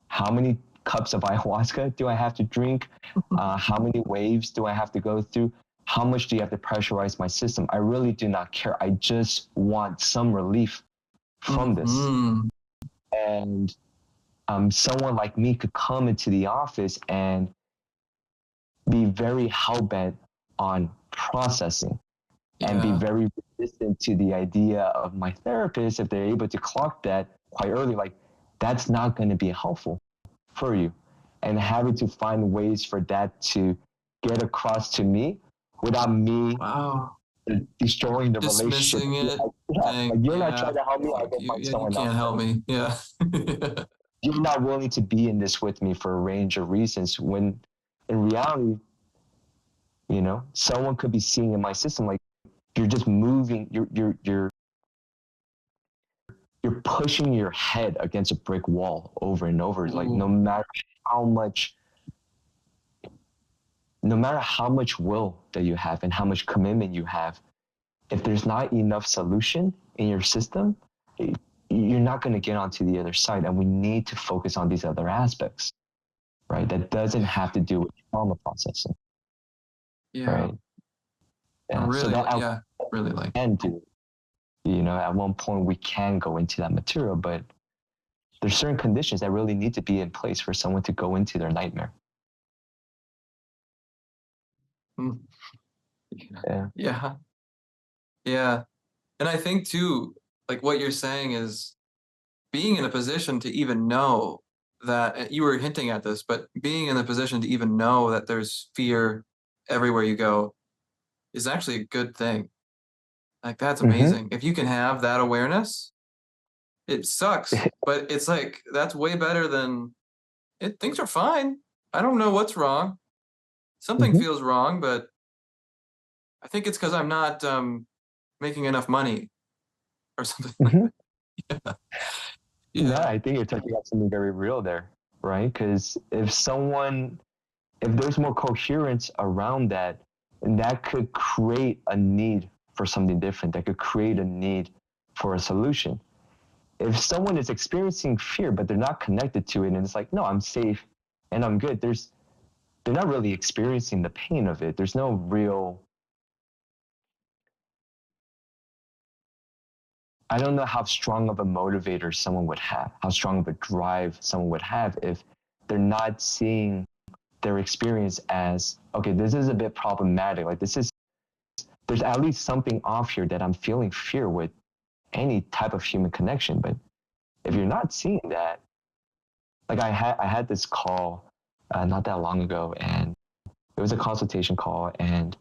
How many cups of ayahuasca do I have to drink? How many waves do I have to go through? How much do you have to pressurize my system? I really do not care. I just want some relief from this. And someone like me could come into the office and be very hell-bent on processing and be very resistant to the idea of my therapist, if they're able to clock that quite early, like, that's not going to be helpful for you. And having to find ways for that to get across to me without me destroying the relationship. Dismissing it. Like, you're not trying to help me, I'll go find someone else. You can't help me. Yeah. You're not willing to be in this with me for a range of reasons, when in reality, someone could be seeing in my system, like, you're just moving, you're pushing your head against a brick wall over and over. Like, no matter how much will that you have and how much commitment you have, if there's not enough solution in your system, you're not going to get onto the other side. And we need to focus on these other aspects, right? That doesn't have to do with trauma processing. Right? I really like. And do, at one point we can go into that material, but there's certain conditions that really need to be in place for someone to go into their nightmare. Yeah. And I think too, like, what you're saying is being in a position to even know that, you were hinting at this, but being in the position to even know that there's fear everywhere you go is actually a good thing. Like, that's Mm-hmm. amazing. If you can have that awareness, it sucks, but it's like, that's way better than things are fine. I don't know what's wrong. Something Mm-hmm. feels wrong, but I think it's because I'm not making enough money or something like Mm-hmm. that. No, Yeah. I think you're talking about something very real there, right? Because if there's more coherence around that, and that could create a need for something different, that could create a need for a solution. If someone is experiencing fear, but they're not connected to it, and it's like, no, I'm safe and I'm good, they're not really experiencing the pain of it. There's no real, I don't know how strong of a motivator someone would have, how strong of a drive someone would have if they're not seeing their experience as, okay, this is a bit problematic. Like, there's at least something off here that I'm feeling fear with any type of human connection. But if you're not seeing that, like I had this call not that long ago, and it was a consultation call, and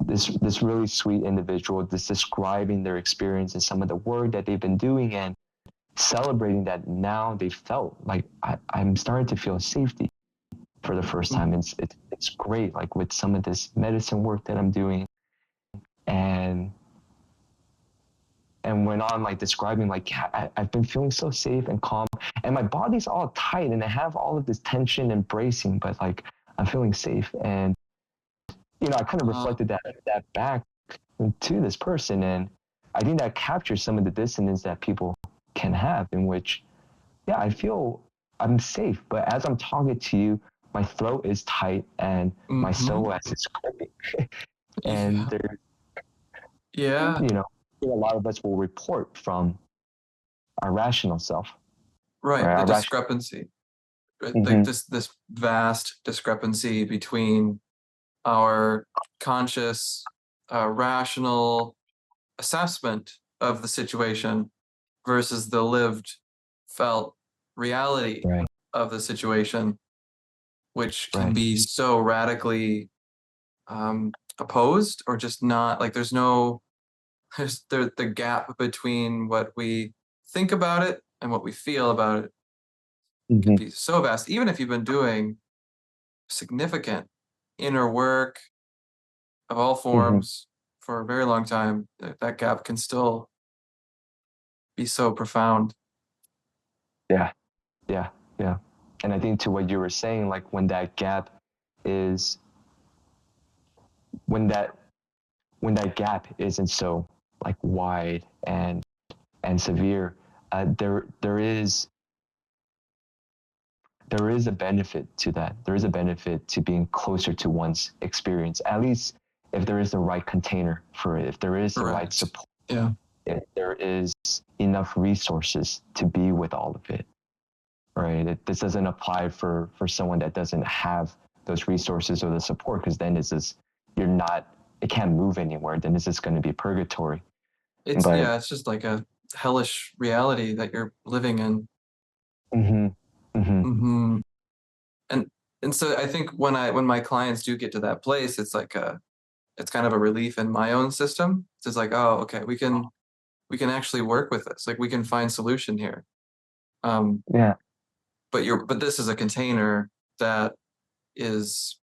this really sweet individual just describing their experience and some of the work that they've been doing, and celebrating that now they felt like I'm starting to feel safety for the first time. It's great, like with some of this medicine work that I'm doing, and went on like describing like, yeah, I've been feeling so safe and calm, and my body's all tight and I have all of this tension and bracing, but like I'm feeling safe. And I kind of Uh, reflected that back to this person, and I think that captures some of the dissonance that people can have, in which, yeah, I feel I'm safe, but as I'm talking to you, my throat is tight and my mm-hmm. psoas is gripping. And Yeah. there, Yeah. I think a lot of us will report from our rational self, Right. right? The Our rational. discrepancy, right? Like Mm-hmm. this vast discrepancy between our conscious, rational assessment of the situation versus the lived, felt reality Right, of the situation, which can right. be so radically opposed, or just not, like, there's the gap between what we think about it and what we feel about it can Mm-hmm. be so vast. Even if you've been doing significant inner work of all Mm-hmm. forms for a very long time, that gap can still be so profound. Yeah, yeah, yeah. And I think to what you were saying, like is when that when that gap isn't so like wide and severe, there is a benefit to that. There is a benefit to being closer to one's experience, at least if there is the right container for it, if there is the right Correct. support, Yeah. if there is enough resources to be with all of it, right? This doesn't apply for someone that doesn't have those resources or the support, because then you're not, it can't move anywhere. Then this is going to be purgatory. But It's just like a hellish reality that you're living in. mm-hmm, mm-hmm, Hmm. And so I think when my clients do get to that place, it's kind of a relief in my own system. It's just like, oh, okay, we can actually work with this. Like, we can find solution here. Um, yeah, but this is a container that is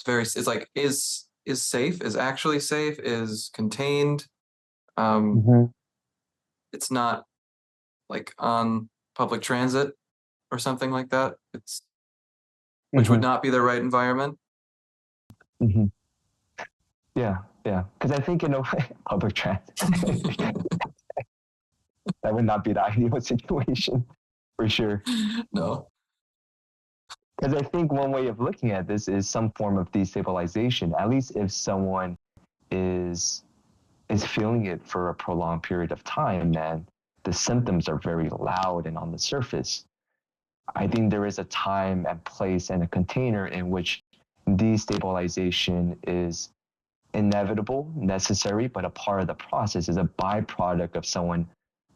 is like, is safe, is actually safe, is contained. Um, mm-hmm, it's not like on public transit or something like that. It's Which mm-hmm, would not be the right environment. mm-hmm. Yeah, yeah. Because I think in a way, public transit, that would not be the ideal situation for sure. No. Because I think one way of looking at this is some form of destabilization. At least if someone is feeling it for a prolonged period of time, and the symptoms are very loud and on the surface, I think there is a time and place and a container in which destabilization is inevitable, necessary, but a part of the process, is a byproduct of someone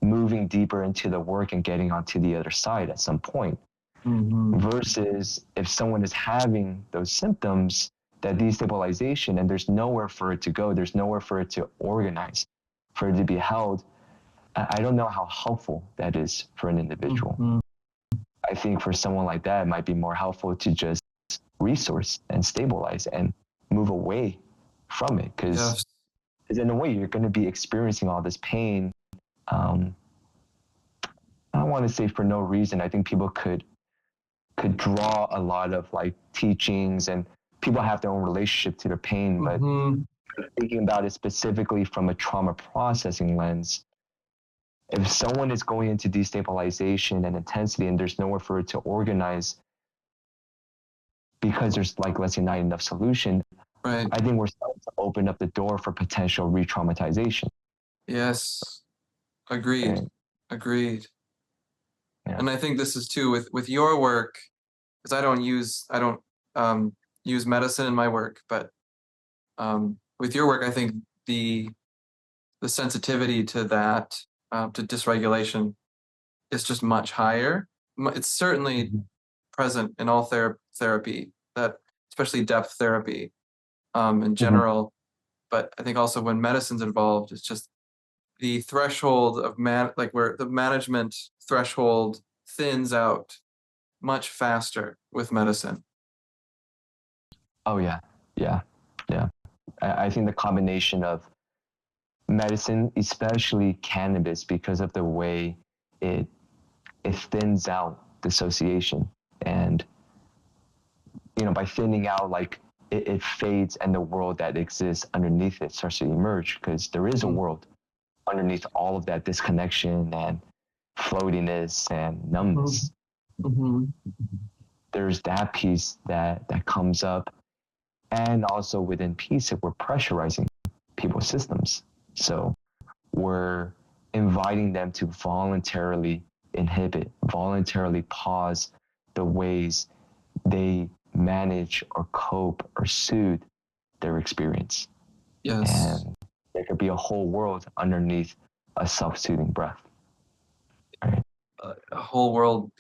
moving deeper into the work and getting onto the other side at some point. Versus if someone is having those symptoms, that destabilization, and there's nowhere for it to go, there's nowhere for it to organize, for it to be held, I don't know how helpful that is for an individual. I think for someone like that, it might be more helpful to just resource and stabilize and move away from it, because in a way you're going to be experiencing all this pain. I don't want to say for no reason. I think people could draw a lot of like teachings, and people have their own relationship to their pain, but thinking about it specifically from a trauma processing lens, if someone is going into destabilization and intensity and there's nowhere for it to organize because there's, like, let's say, not enough solution, right, I think we're starting to open up the door for potential re-traumatization. Yes, agreed. Right. Agreed. Yeah. And I think this is too with your work, because I don't use medicine in my work, but with your work, I think the sensitivity to that, to dysregulation, is just much higher. It's certainly present in all therapy, that especially depth therapy, in general. But I think also when medicine's involved, it's just the threshold of where the management threshold thins out much faster with medicine. Oh yeah, yeah, yeah. I think the combination of medicine, especially cannabis, because of the way it thins out dissociation, and by thinning out, like it fades, and the world that exists underneath it starts to emerge, because there is a world underneath all of that disconnection and floatiness and numbness. There's that piece that comes up, and also within peace, if we're pressurizing people's systems, so we're inviting them to voluntarily inhibit, voluntarily pause the ways they manage or cope or soothe their experience. Yes. And there could be a whole world underneath a self-soothing breath. Right? A whole world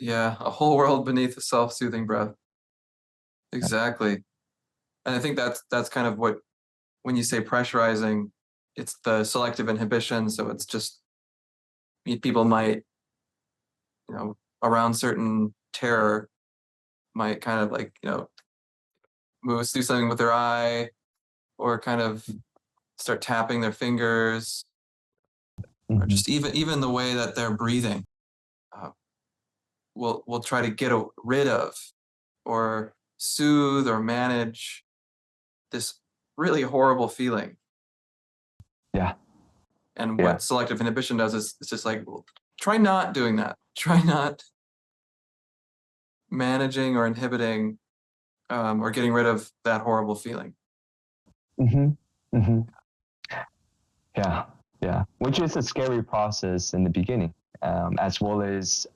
beneath a self-soothing breath. Exactly. And I think that's kind of what, when you say pressurizing, it's the selective inhibition. So it's just, people might, around certain terror, might kind of like, do something with their eye, or kind of start tapping their fingers, or just even the way that they're breathing. We'll try to get rid of, or soothe, or manage this really horrible feeling. Yeah. And what selective inhibition does is it's just like, well, try not doing that. Try not managing or inhibiting, or getting rid of that horrible feeling. Yeah, yeah. Which is a scary process in the beginning, as well as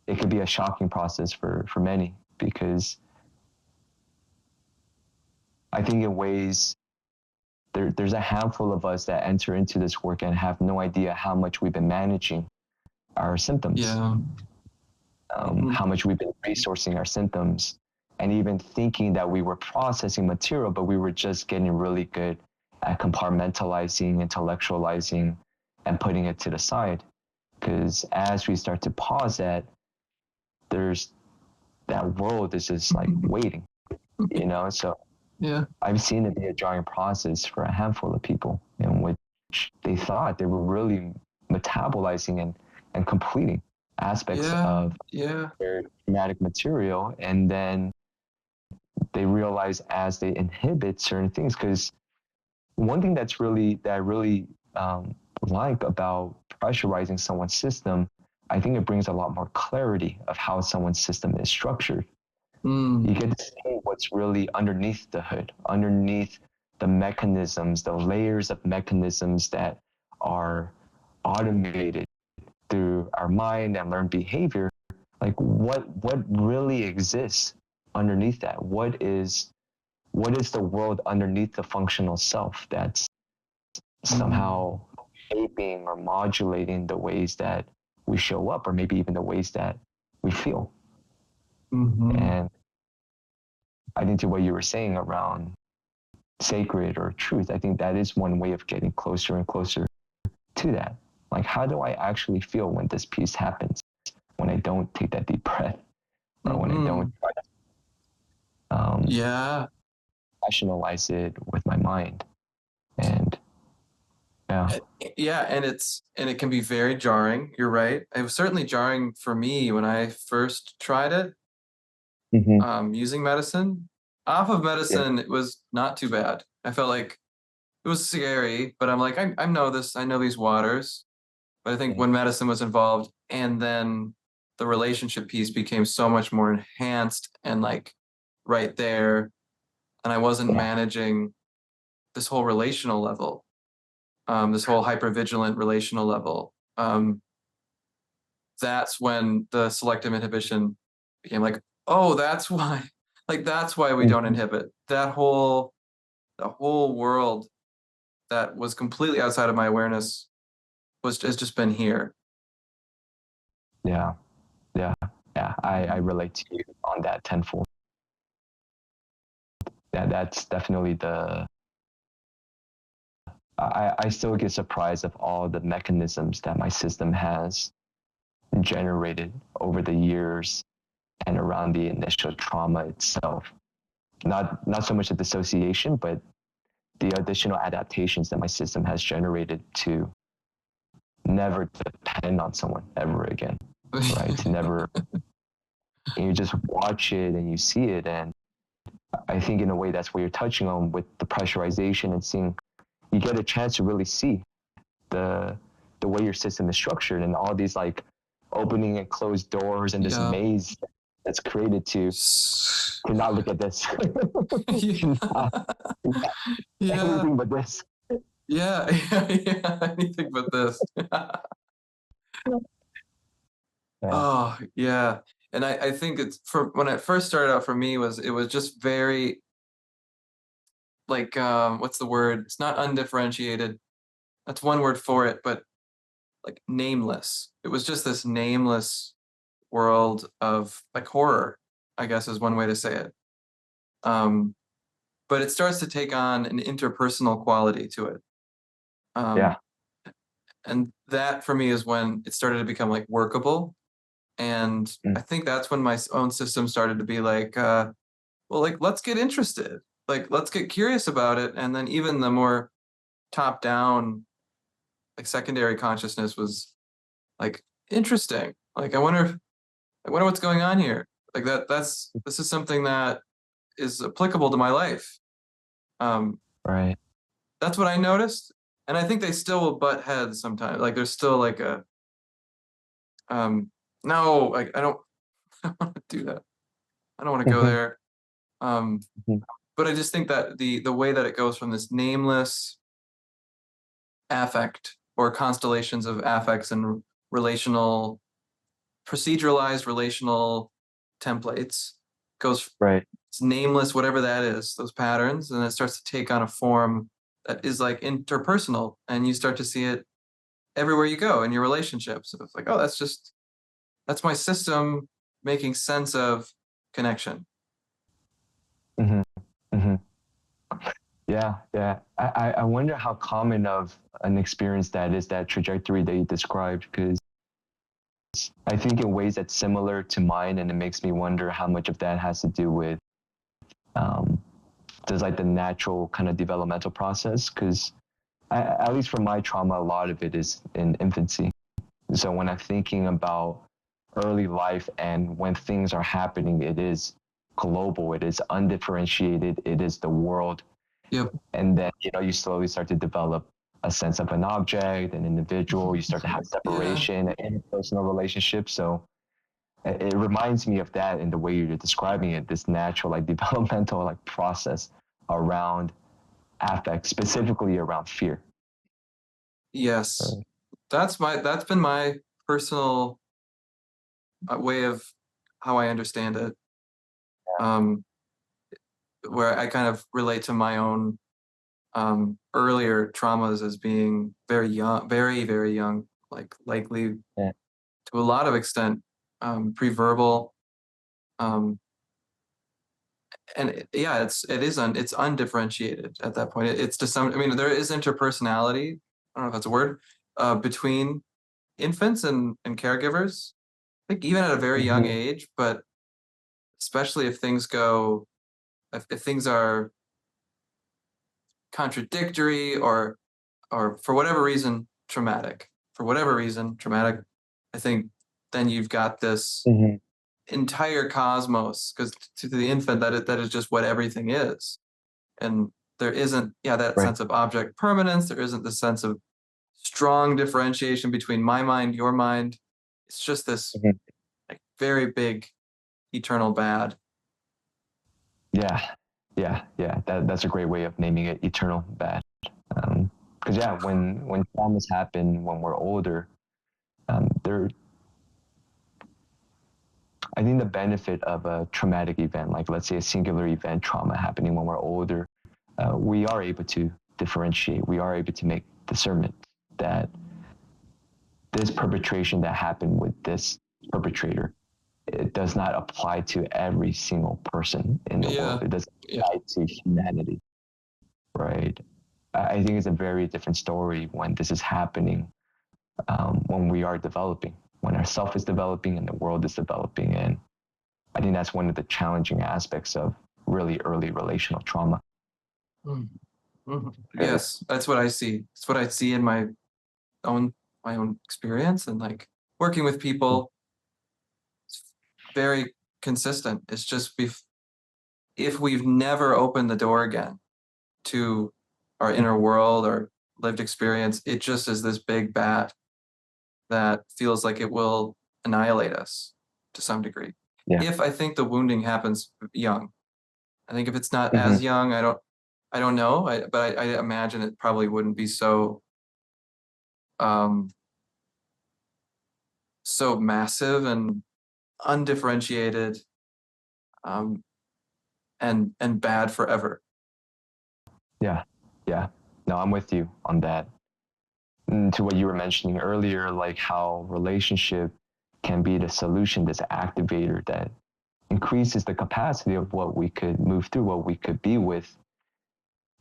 it could be a shocking process for many, because I think in ways there's a handful of us that enter into this work and have no idea how much we've been managing our symptoms. Yeah. How much we've been resourcing our symptoms, and even thinking that we were processing material, but we were just getting really good at compartmentalizing, intellectualizing, and putting it to the side. Because as we start to pause that, there's that world is just like waiting, So I've seen it be a jarring process for a handful of people, in which they thought they were really metabolizing and completing aspects of their traumatic material, and then they realize as they inhibit certain things. Because one thing that I really like about pressurizing someone's system, I think it brings a lot more clarity of how someone's system is structured. You get to see what's really underneath the hood, underneath the mechanisms, the layers of mechanisms that are automated through our mind and learned behavior. Like what really exists underneath that? What is the world underneath the functional self that's somehow shaping or modulating the ways that we show up, or maybe even the ways that we feel. Mm-hmm. And I think to what you were saying around sacred or truth, I think that is one way of getting closer and closer to that. Like, how do I actually feel when this piece happens? When I don't take that deep breath, or when I Mm-hmm. don't try to Yeah. rationalize it with my mind. And yeah. Yeah, and it can be very jarring. You're right. It was certainly jarring for me when I first tried it, Mm-hmm. using medicine. Off of Yeah. medicine, it was not too bad. I felt like it was scary, but I'm like, I know this. I know these waters. But I think Yeah. when medicine was involved, and then the relationship piece became so much more enhanced and like right there, and I wasn't Yeah. managing this whole relational level, this whole hypervigilant relational level. That's when the selective inhibition became like, oh, that's why, like that's why we don't Mhm. inhibit that whole the whole world that was completely outside of my awareness was has just been here. Yeah. Yeah. Yeah. I relate to you on that tenfold. Yeah, that's definitely I still get surprised of all the mechanisms that my system has generated over the years and around the initial trauma itself. Not so much the dissociation, but the additional adaptations that my system has generated to never depend on someone ever again, right? To never, and you just watch it and you see it. And I think in a way that's what you're touching on with the pressurization and seeing, you get a chance to really see the the way your system is structured and all these like opening and closed doors and this Yeah. maze that's created to not look at this, to not, Yeah. anything but this. Yeah. Yeah. Yeah. Anything but this. Yeah. Oh, yeah. And I think it's for when it first started out for me was it was just very like what's the word? It's not undifferentiated. That's one word for it, but like nameless. It was just this nameless world of like horror, I guess is one way to say it. Um, but it starts to take on an interpersonal quality to it. Yeah. Um, and that for me is when it started to become like workable. And Mm. I think that's when my own system started to be like, well, like, let's get interested. Like, let's get curious about it. And then even the more top down, like secondary consciousness was like interesting. Like, I wonder what's going on here. Like this is something that is applicable to my life. Um, Right. that's what I noticed. And I think they still will butt heads sometimes. Like there's still like a, um, no, like I don't, I don't want to do that. I don't want to go Mhm. there. Um, Mhm. but I just think that the way that it goes from this nameless affect or constellations of affects and relational proceduralized relational templates goes Right. it's nameless whatever that is those patterns and it starts to take on a form that is like interpersonal and you start to see it everywhere you go in your relationships. So it's like, oh, that's my system making sense of connection. Hmm. Hmm. Yeah. Yeah. I wonder how common of an experience that is, that trajectory that you described, because I think in ways that's similar to mine, and it makes me wonder how much of that has to do with um, just like the natural kind of developmental process. Because at least for my trauma, a lot of it is in infancy. So when I'm thinking about early life and when things are happening, it is global, it is undifferentiated, it is the world. Yep. And then, you slowly start to develop a sense of an object, an individual, you start to have Yeah. separation in personal relationships. So it reminds me of that in the way you're describing it, this natural, like developmental, like process around affect, specifically around fear. Yes. That's been my personal way of how I understand it. Um, where I kind of relate to my own earlier traumas as being very young, very, very young, like likely Yeah. to a lot of extent pre-verbal. Um, and yeah, it's undifferentiated at that point. It's to some, I mean, there is interpersonality. I don't know if that's a word, between infants and caregivers. I think even at a very young Hmm. age, but especially if things go, if things are contradictory or for whatever reason traumatic, I think then you've got this Hmm. entire cosmos, because to the infant that is just what everything is, and there isn't, yeah, that Right. sense of object permanence. There isn't the sense of strong differentiation between my mind, your mind. It's just this Hmm. like very big eternal bad. Yeah. Yeah. Yeah. That's a great way of naming it, eternal bad. Because yeah, when traumas happen when we're older, there I think the benefit of a traumatic event, like let's say a singular event trauma happening when we're older, we are able to differentiate. We are able to make discernment that this perpetration that happened with this perpetrator, it does not apply to every single person in the world. Yeah, It doesn't yeah, apply to humanity, right? I think it's a very different story when this is happening, when we are developing, when our self is developing and the world is developing. And I think that's one of the challenging aspects of really early relational trauma. mm, yes, that's what I see. It's what I see in own my own experience, and like working with people. It's very consistent. It's just if we've never opened the door again to our inner world or lived experience, it just is this big bat that feels like it will annihilate us to some degree. Yeah. If I think the wounding happens young, I think if it's not Hmm. as young, I don't know, but I imagine it probably wouldn't be um, so massive and undifferentiated, um, and bad forever. Yeah. Yeah. No, I'm with you on that. And to what you were mentioning earlier, like how relationship can be the solution, this activator that increases the capacity of what we could move through, what we could be with.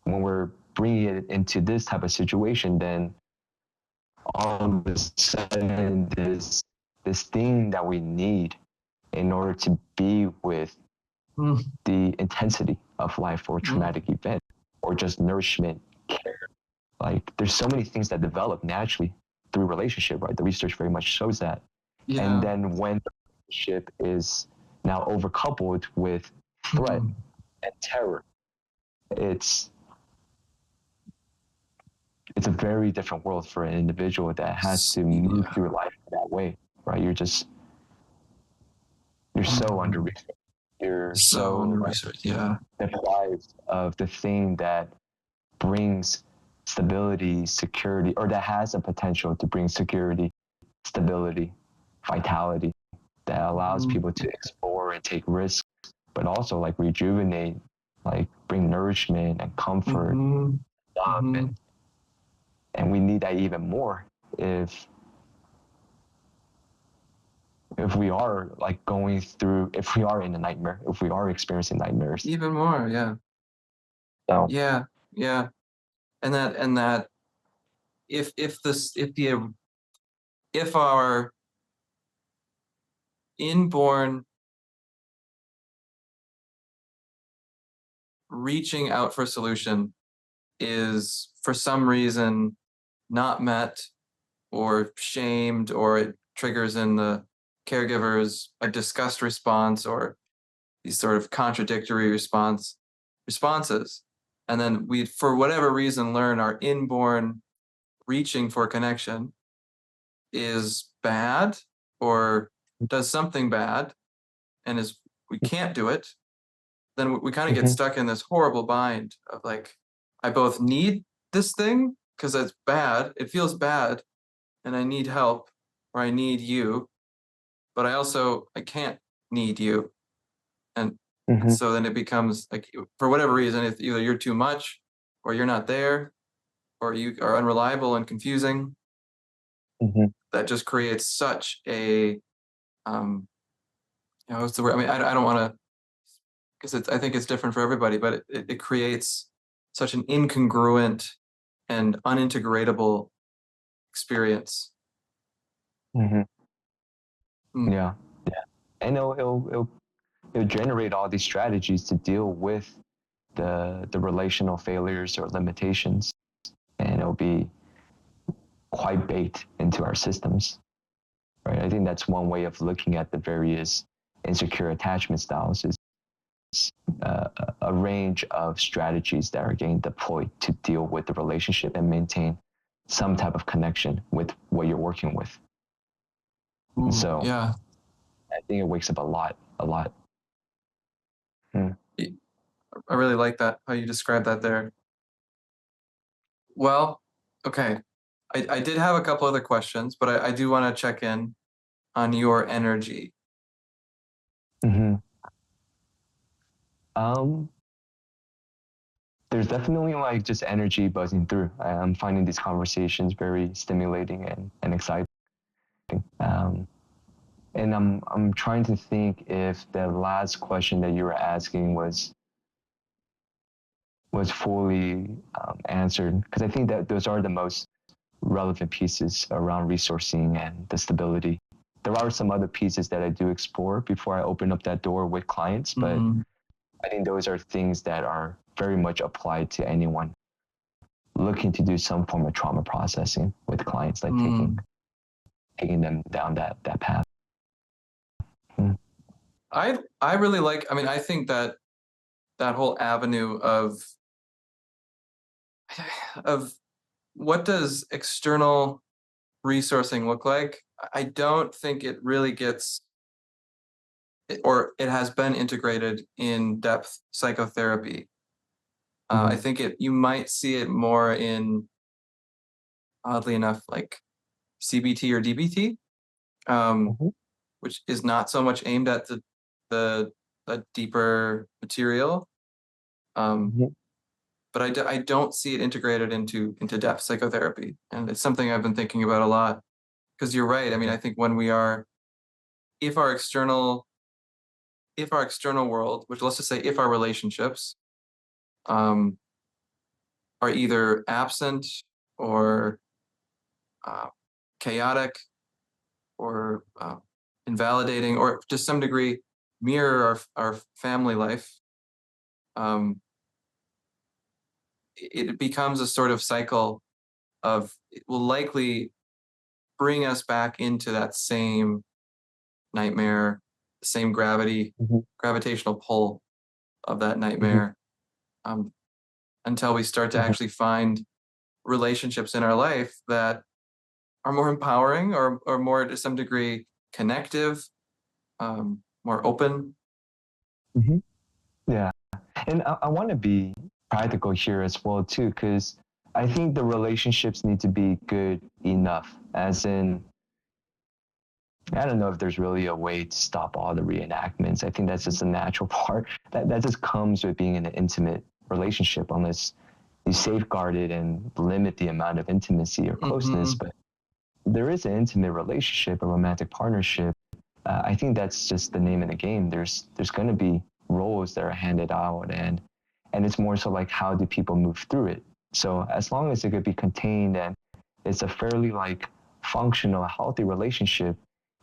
When we're bringing it into this type of situation, then all of a sudden this thing that we need in order to be with Mm, the intensity of life or mm, traumatic event or just nourishment, care. Like there's so many things that develop naturally through relationship, right? The research very much shows that. And yeah. then when the relationship is now overcoupled with threat Mm, and terror, it's it's a very different world for an individual that has to move yeah. through life that way, right? You're so under Mm, resourced. You're so so under like research. Yeah. deprived of the thing that brings stability, security, or that has a potential to bring security, stability, vitality, that allows Mm, people to explore and take risks, but also like rejuvenate, like bring nourishment and comfort, mm-hmm, love, mm-hmm. and we need that even more if we are like going through, if we are in a nightmare, if we are experiencing nightmares. Even more. Yeah. So, Yeah. Yeah. And that if this if our inborn reaching out for a solution is for some reason not met or shamed, or it triggers in the caregivers a disgust response or these sort of contradictory responses, and then we for whatever reason learn our inborn reaching for connection is bad or does something bad, and is we can't do it, then we kind of get mhm, stuck in this horrible bind of like, I both need this thing because it's bad, it feels bad, and I need help, or I need you, but I can't need you. And mhm, so then it becomes like, for whatever reason, it's either you're too much or you're not there, or you are unreliable and confusing, Hmm. that just creates such a what's the word? I mean, I don't want to, because I think it's different for everybody, but it creates such an incongruent and unintegratable experience. Hmm. Mm. Yeah. Yeah. And it'll generate all these strategies to deal with the relational failures or limitations, and it'll be quite baked into our systems, right? I think that's one way of looking at the various insecure attachment styles is a range of strategies that are getting deployed to deal with the relationship and maintain some type of connection with what you're working with. And Ooh, so yeah. I think it wakes up a lot. Mm. I really like that, how you described that there. Well, okay. I did have a couple other questions, but I do want to check in on your energy. Mm-hmm. Um, there's definitely like just energy buzzing through. I'm finding these conversations very stimulating and exciting. Um, and I'm trying to think if the last question that you were asking was fully answered, because I think that those are the most relevant pieces around resourcing and the stability. There are some other pieces that I do explore before I open up that door with clients, but Mm, I think those are things that are very much applied to anyone looking to do some form of trauma processing with clients, like mm. taking them down that path. Mm. I really like, I mean, I think that that whole avenue of what does external resourcing look like? I don't think it really gets, or it has been integrated in depth psychotherapy. I Mm-hmm. think you might see it more in, oddly enough, like CBT or DBT, um, Mm-hmm. which is not so much aimed at the, the deeper material. Um, Mm-hmm. but I don't see it integrated into depth psychotherapy, and it's something I've been thinking about a lot. Because you're right. I mean, I think when we are, if our external, if our external world, which let's just say if our relationships um, are either absent or uh, chaotic or invalidating, or to some degree mirror our family life, um, it becomes a sort of cycle of, it will likely bring us back into that same nightmare, the same Mm-hmm. gravitational pull of that Mm-hmm. nightmare, um, until we start to Mm-hmm. actually find relationships in our life that are more empowering, or more to some degree connective, more open. Mm-hmm. Yeah. And I want to be practical here as well too, because I think the relationships need to be good enough, as in I don't know if there's really a way to stop all the reenactments. I think that's just a natural part that just comes with being in an intimate relationship, unless you safeguard it and limit the amount of intimacy or closeness. Hmm. But there is an intimate relationship, a romantic partnership. I think that's just the name of the game. There's going to be roles that are handed out, and it's more so like how do people move through it. So as long as it could be contained and it's a fairly like functional, healthy relationship,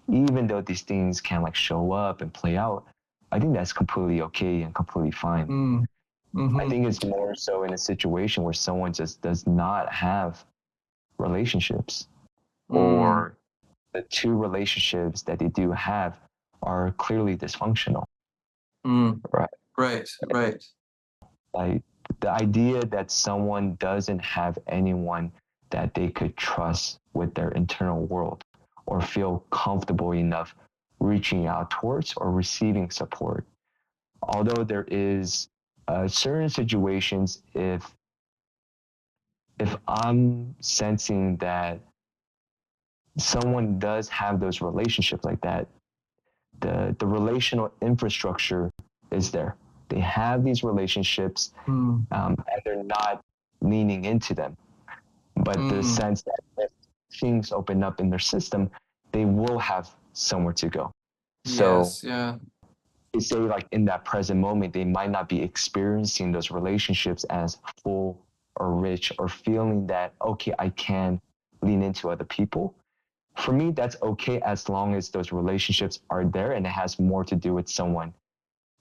even though these things can like show up and play out, I think that's completely okay and completely fine. Mm. I Hmm. think it's more so in a situation where someone just does not have relationships, Mm. or the two relationships that they do have are clearly dysfunctional, Mm. right? Right, right. Like the idea that someone doesn't have anyone that they could trust with their internal world or feel comfortable enough reaching out towards or receiving support. Although there is certain situations, if I'm sensing that someone does have those relationships like that, the relational infrastructure is there. They have these relationships, Mm. and they're not leaning into them. But the sense that if things open up in their system, they will have somewhere to go. So Yes, yeah. they say like in that present moment, they might not be experiencing those relationships as full or rich, or feeling that, okay, I can lean into other people. For me, that's okay as long as those relationships are there and it has more to do with someone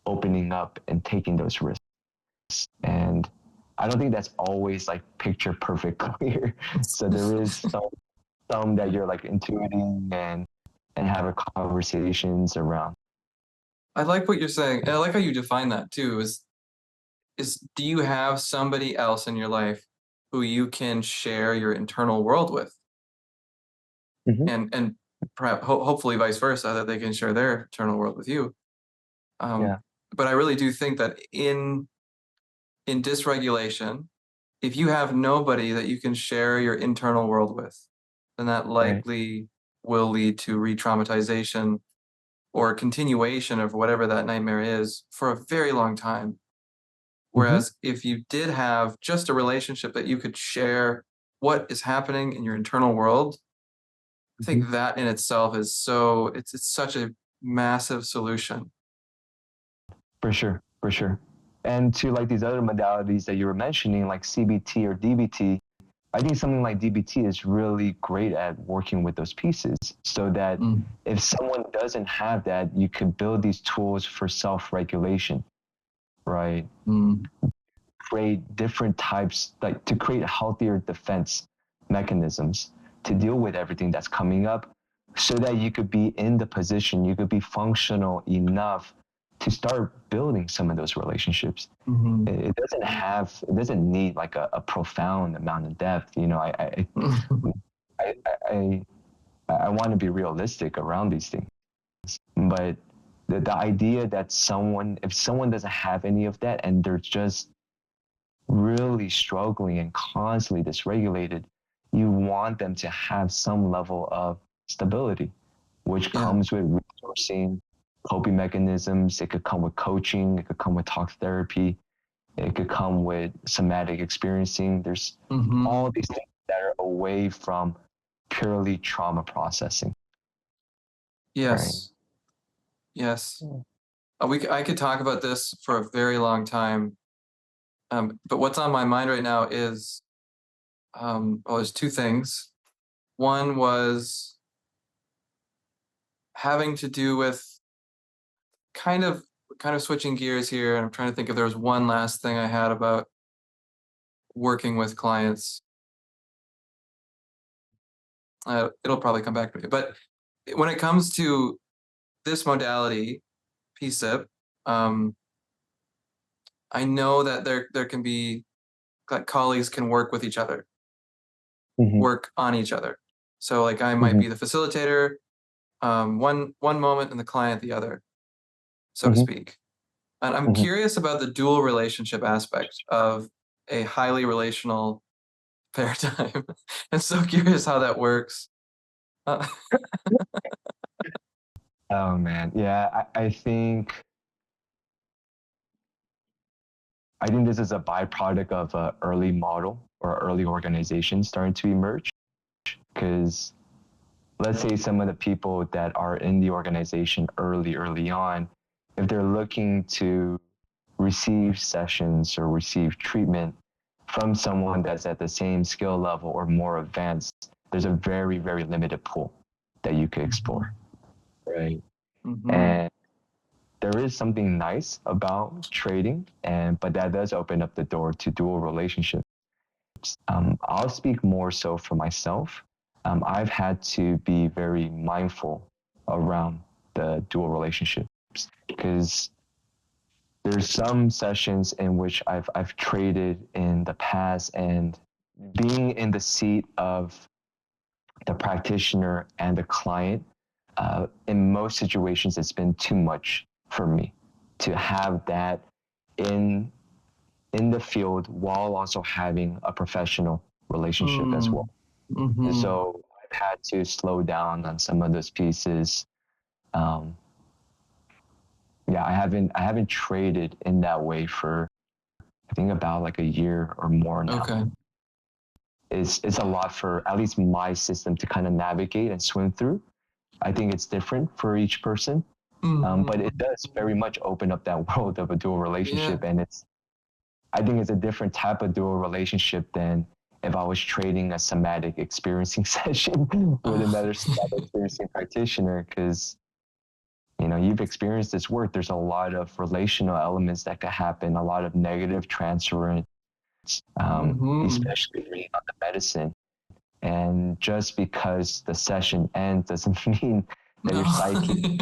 opening up and taking those risks. And I don't think that's always like picture perfect clear. So there is some that you're like intuiting and having conversations around. I like what you're saying. And I like how you define that too, is do you have somebody else in your life who you can share your internal world with? Mm-hmm. And perhaps hopefully vice versa, that they can share their internal world with you. Yeah. But I really do think that in dysregulation, if you have nobody that you can share your internal world with, then that Right. likely will lead to re-traumatization or continuation of whatever that nightmare is for a very long time. Mm-hmm. Whereas if you did have just a relationship that you could share what is happening in your internal world, I Mm-hmm. think that in itself is it's such a massive solution. For sure. For sure. And to like these other modalities that you were mentioning, like CBT or DBT, I think something like DBT is really great at working with those pieces, so that if someone doesn't have that, you could build these tools for self-regulation, right? Create different types, like to create healthier defense mechanisms to deal with everything that's coming up, so that you could be in the position, you could be functional enough to start building some of those relationships. It doesn't need like a profound amount of depth. You know, I, I, I want to be realistic around these things, but the idea that if someone doesn't have any of that and they're just really struggling and constantly dysregulated, you want them to have some level of stability, which Yeah. comes with resourcing, coping mechanisms. It could come with coaching. It could come with talk therapy. It could come with somatic experiencing. There's all these things that are away from purely trauma processing. Right. Yes. Yes. I could talk about this for a very long time. But what's on my mind right now is, there's two things. One was having to do with kind of switching gears here, and I'm trying to think if there was one last thing I had about working with clients. It'll probably come back to me. But when it comes to this modality, PSIP, um, I know that there can be like colleagues can work with each other, Mm-hmm. work on each other. So like I might Mm-hmm. be the facilitator one moment and the client the other, so to Mm-hmm. speak. And I'm Mm-hmm. curious about the dual relationship aspect of a highly relational paradigm. I'm so curious how that works. Uh, Oh man, yeah. I think this is a byproduct of an early model or early organization starting to emerge. Because let's say some of the people that are in the organization early on, if they're looking to receive sessions or receive treatment from someone that's at the same skill level or more advanced, there's a very, very limited pool that you could explore, right? And there is something nice about trading, but that does open up the door to dual relationships. I'll speak more so for myself. I've had to be very mindful around the dual relationships, because there's some sessions in which I've traded in the past, and being in the seat of the practitioner and the client, in most situations, it's been too much for me to have that in the field while also having a professional relationship as well. So I've had to slow down on some of those pieces. Um, yeah, I haven't traded in that way for I think about like a year or more now. Okay. It's a lot for at least my system to kind of navigate and swim through. I think it's different for each person, but it does very much open up that world of a dual relationship, Yeah. and I think it's a different type of dual relationship than if I was trading a somatic experiencing session with another somatic experiencing practitioner, because you've experienced this work. There's a lot of relational elements that could happen, a lot of negative transference, especially bringing on the medicine. And just because the session ends doesn't mean that your psyche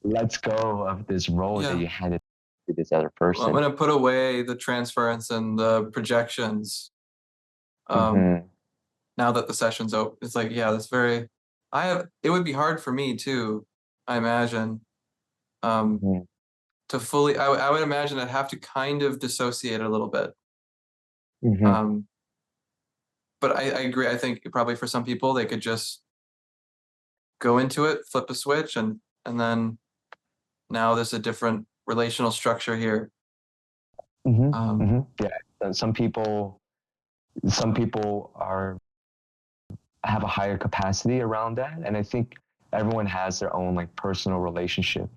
lets go of this role that Yeah. you handed to this other Well, I'm person. going to put away the transference and the projections. Now that the session's open, it's like, yeah, it would be hard for me too, I imagine, to fully, I would imagine I'd have to kind of dissociate a little bit. But I agree. I think probably for some people, they could just go into it, flip a switch, and then now there's a different relational structure here. Yeah, some people have a higher capacity around that, and I think everyone has their own like personal relationship,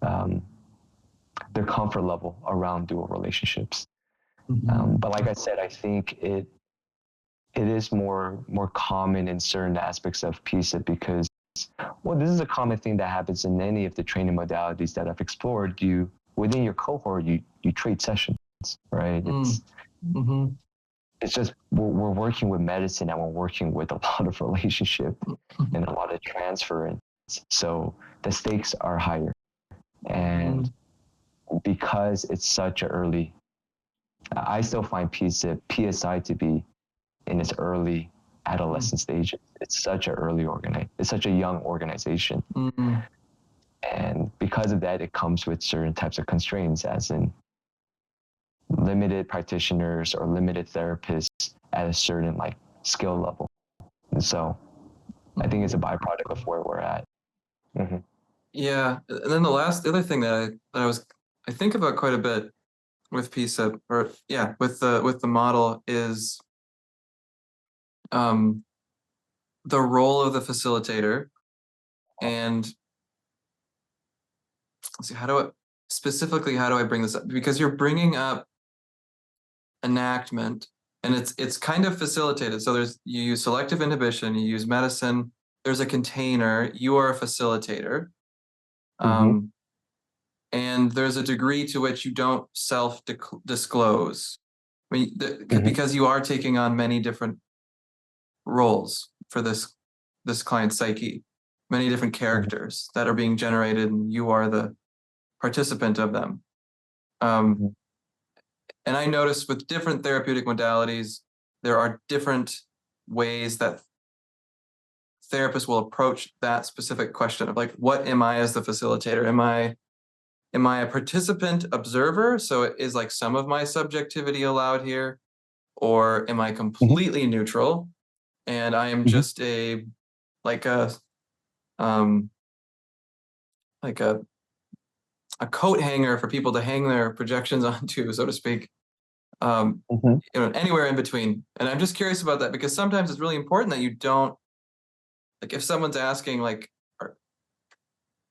their comfort level around dual relationships. But like I said, I think it is more common in certain aspects of PSIP because, well, this is a common thing that happens in any of the training modalities that I've explored. Within your cohort, you trade sessions, right? It's just we're working with medicine and we're working with a lot of relationship and a lot of transference. So the stakes are higher. And because it's such an early, I still find PSI to be in its early adolescent stages. It's such it's such a young organization. And because of that, it comes with certain types of constraints, as in limited practitioners or limited therapists at a certain like skill level. And so I think it's a byproduct of where we're at. Yeah. And then the other thing that I think about quite a bit with PSIP, or yeah, with the model is the role of the facilitator. And let's see, how do I bring this up? Because you're bringing up enactment, and it's kind of facilitated. So you use selective inhibition, you use medicine, there's a container, you are a facilitator. And there's a degree to which you don't self-disclose. I mean, because you are taking on many different roles for this client's psyche, many different characters that are being generated, and you are the participant of them. And I noticed with different therapeutic modalities, there are different ways that therapists will approach that specific question of like, what am I as the facilitator? Am I a participant observer? So is like some of my subjectivity allowed here? Or am I completely neutral? And I am just a coat hanger for people to hang their projections onto, so to speak. Anywhere in between. And I'm just curious about that because sometimes it's really important that you don't, like, if someone's asking, like,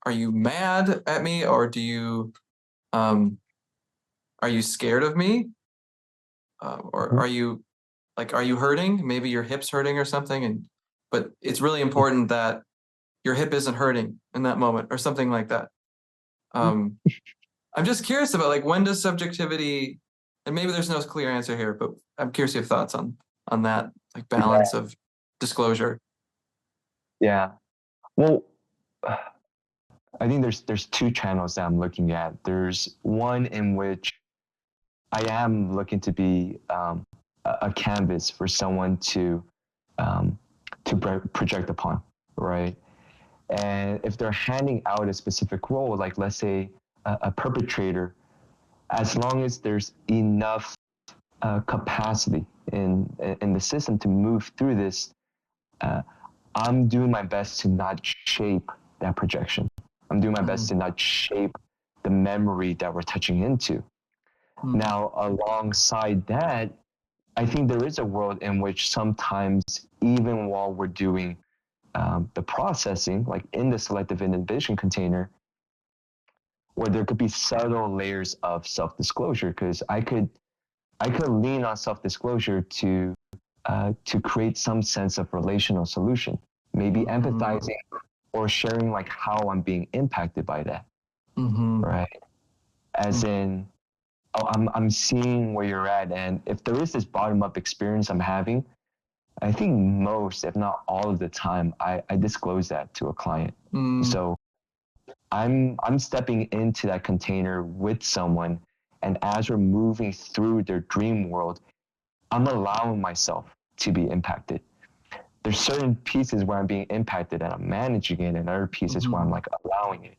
are you mad at me, or do you, are you scared of me, or are you hurting? Maybe your hip's hurting or something, but it's really important that your hip isn't hurting in that moment, or something like that. I'm just curious about like, when does subjectivity, and maybe there's no clear answer here, but I'm curious if you have thoughts on that, like, balance of disclosure. Yeah. Well, I think there's two channels that I'm looking at. There's one in which I am looking to be a canvas for someone to project upon, right? And if they're handing out a specific role, like let's say a perpetrator, as long as there's enough capacity in the system to move through this, I'm doing my best to not shape that projection. I'm doing my best to not shape the memory that we're touching into. Now, alongside that, I think there is a world in which sometimes, even while we're doing the processing, like in the selective inhibition container, where there could be subtle layers of self-disclosure, because I could lean on self-disclosure to create some sense of relational solution, maybe empathizing or sharing like how I'm being impacted by that, right? As in, oh, I'm seeing where you're at, and if there is this bottom-up experience I'm having, I think most, if not all of the time, I disclose that to a client. So I'm stepping into that container with someone, and as we're moving through their dream world, I'm allowing myself to be impacted. There's certain pieces where I'm being impacted and I'm managing it, and other pieces where I'm like allowing it,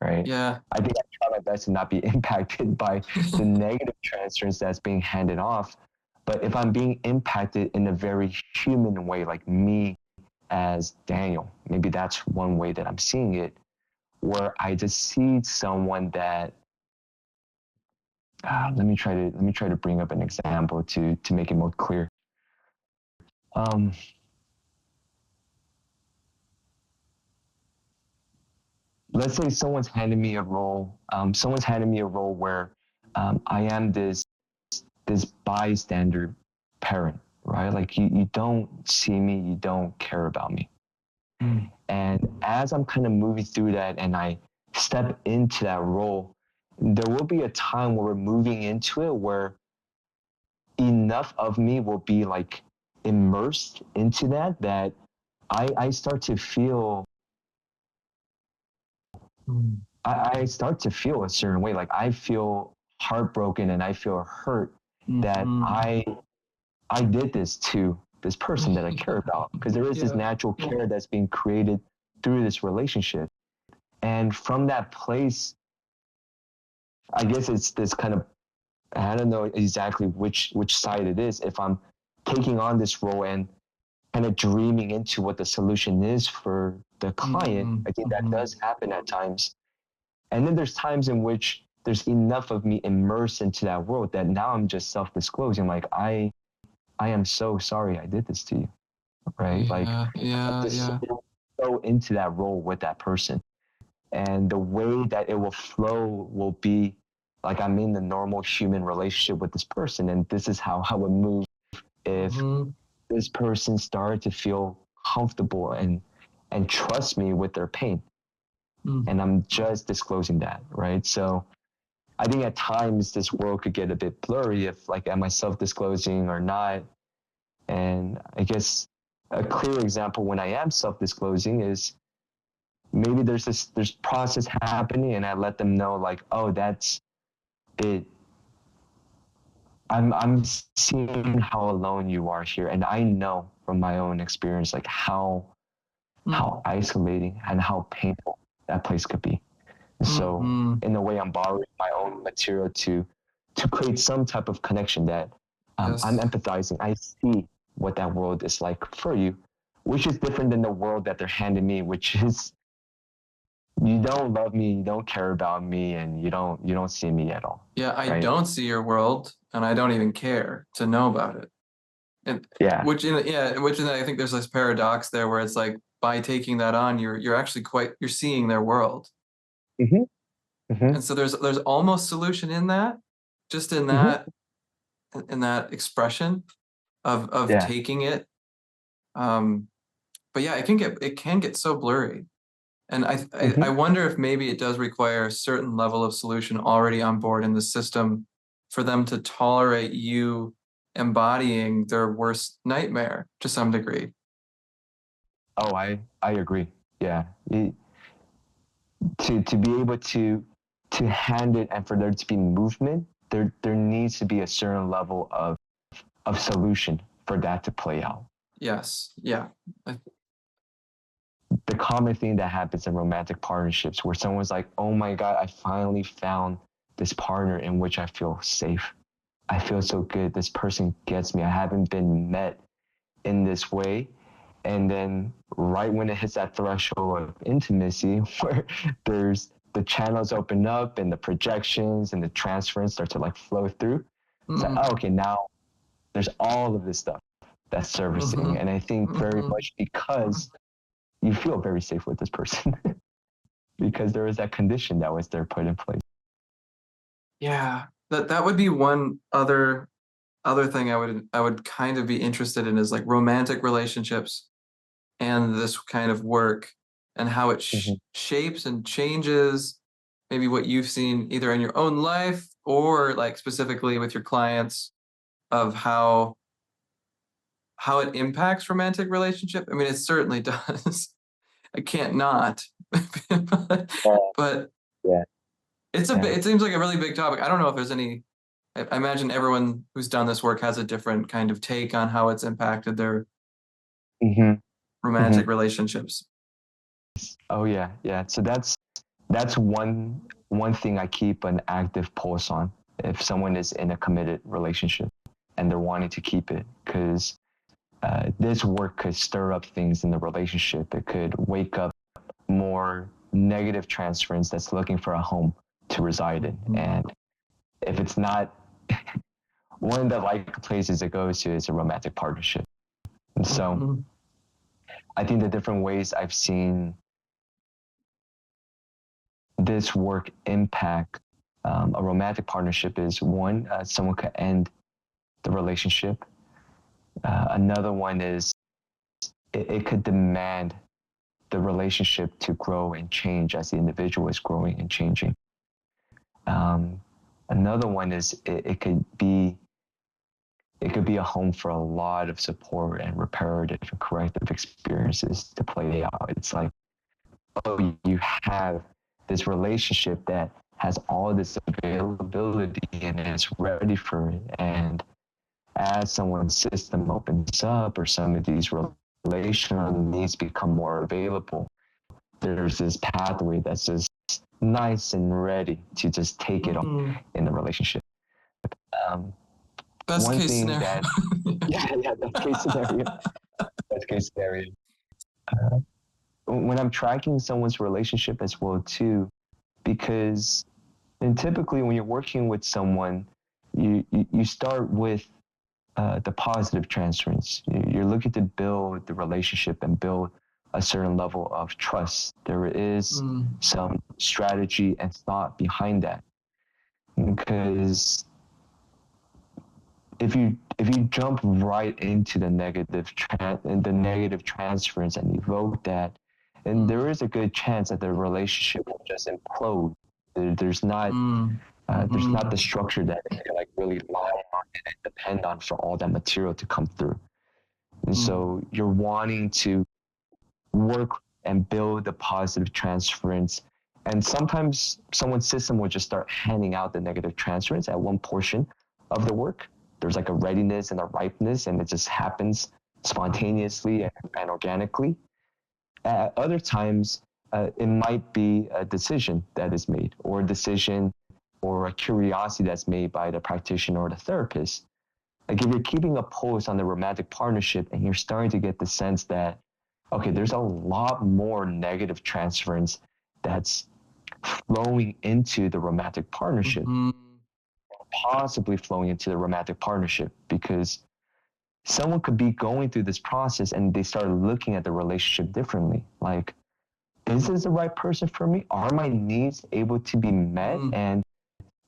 right? Yeah. I think I try my best to not be impacted by the negative transference that's being handed off. But if I'm being impacted in a very human way, like me as Daniel, maybe that's one way that I'm seeing it, where I just see someone that let me try to bring up an example to make it more clear. Let's say someone's handed me a role. Someone's handed me a role where I am this bystander parent, right? Like you don't see me, you don't care about me. And as I'm kind of moving through that and I step into that role, there will be a time where we're moving into it where enough of me will be like immersed into that I start to feel I start to feel a certain way. Like I feel heartbroken and I feel hurt that I did this to this person that I care about, because there is this natural care that's being created through this relationship. And from that place, I guess it's this kind of, I don't know exactly which side it is. If I'm taking on this role and kind of dreaming into what the solution is for the client, I think that does happen at times. And then there's times in which there's enough of me immersed into that world that now I'm just self-disclosing. Like, I am so sorry I did this to you, right? So into that role with that person. And the way that it will flow will be like I'm in the normal human relationship with this person. And this is how I would move if this person started to feel comfortable and trust me with their pain. And I'm just disclosing that, right? So I think at times this world could get a bit blurry if like, am I self-disclosing or not? And I guess a clear example when I am self-disclosing is maybe there's process happening and I let them know like, oh, that's it. I'm seeing how alone you are here. And I know from my own experience, like how isolating and how painful that place could be. So in a way, I'm borrowing my own material to create some type of connection that I'm empathizing. I see what that world is like for you, which is different than the world that they're handing me, which is you don't love me, you don't care about me, and you don't see me at all. Yeah, I right? don't see your world, and I don't even care to know about it. And which I think there's this paradox there where it's like by taking that on, you're actually you're seeing their world. And so there's almost solution in that, just in that expression of taking it. But yeah, it can get so blurry. And I wonder if maybe it does require a certain level of solution already on board in the system for them to tolerate you embodying their worst nightmare to some degree. Oh, I agree. Yeah. To be able to hand it and for there to be movement, there needs to be a certain level of solution for that to play out. Yes. Yeah. The common thing that happens in romantic partnerships where someone's like, oh my God, I finally found this partner in which I feel safe. I feel so good. This person gets me. I haven't been met in this way. And then right when it hits that threshold of intimacy where there's the channels open up and the projections and the transference start to like flow through. It's like, oh, okay, now there's all of this stuff that's servicing. And I think very much because you feel very safe with this person because there was that condition that was there put in place. Yeah, that would be one other thing I would kind of be interested in is like romantic relationships and this kind of work and how it shapes and changes maybe what you've seen either in your own life or like specifically with your clients of how it impacts romantic relationship. I mean, it certainly does. I can't not. but Yeah. it seems like a really big topic. I don't know if there's any. I imagine everyone who's done this work has a different kind of take on how it's impacted their romantic relationships. Oh yeah, yeah. So that's one thing I keep an active pulse on if someone is in a committed relationship and they're wanting to keep it, because this work could stir up things in the relationship. It could wake up more negative transference that's looking for a home to reside in. And if it's not, one of the likely places it goes to is a romantic partnership. And so I think the different ways I've seen this work impact a romantic partnership is one, someone could end the relationship. Another one is it could demand the relationship to grow and change as the individual is growing and changing. Another one is it could be a home for a lot of support and reparative and corrective experiences to play out. It's like, oh, you have this relationship that has all this availability and it's ready for it. And as someone's system opens up or some of these relational needs become more available, there's this pathway that's just nice and ready to just take it on in the relationship. Best one case thing scenario. That, best case scenario. Best case scenario. When I'm tracking someone's relationship as well too, because and typically when you're working with someone, you start with the positive transference. You're looking to build the relationship and build a certain level of trust. There is some strategy and thought behind that. Because if you jump right into the negative transference and evoke that, and there is a good chance that the relationship will just implode. There's not the structure that it can like really lie on and depend on for all that material to come through. And so you're wanting to work and build the positive transference. And sometimes someone's system will just start handing out the negative transference at one portion of the work. There's like a readiness and a ripeness, and it just happens spontaneously and organically. At other times, it might be a decision that is made, or a decision or a curiosity that's made by the practitioner or the therapist. Like if you're keeping a pulse on the romantic partnership and you're starting to get the sense that, okay, there's a lot more negative transference that's flowing into the romantic partnership, possibly flowing into the romantic partnership, because someone could be going through this process and they start looking at the relationship differently. Like, is this the right person for me? Are my needs able to be met? And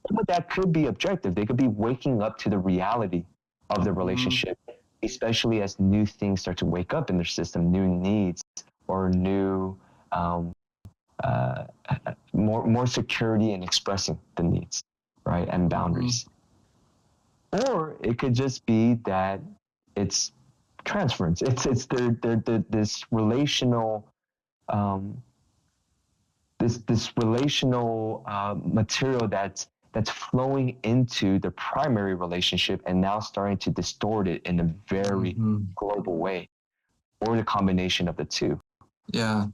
some of that could be objective. They could be waking up to the reality of the relationship, especially as new things start to wake up in their system, new needs or new, more security in expressing the needs, right? And boundaries. Or it could just be that it's transference. It's this relational, this relational material that's flowing into the primary relationship and now starting to distort it in a very global way, or the combination of the two. Yeah.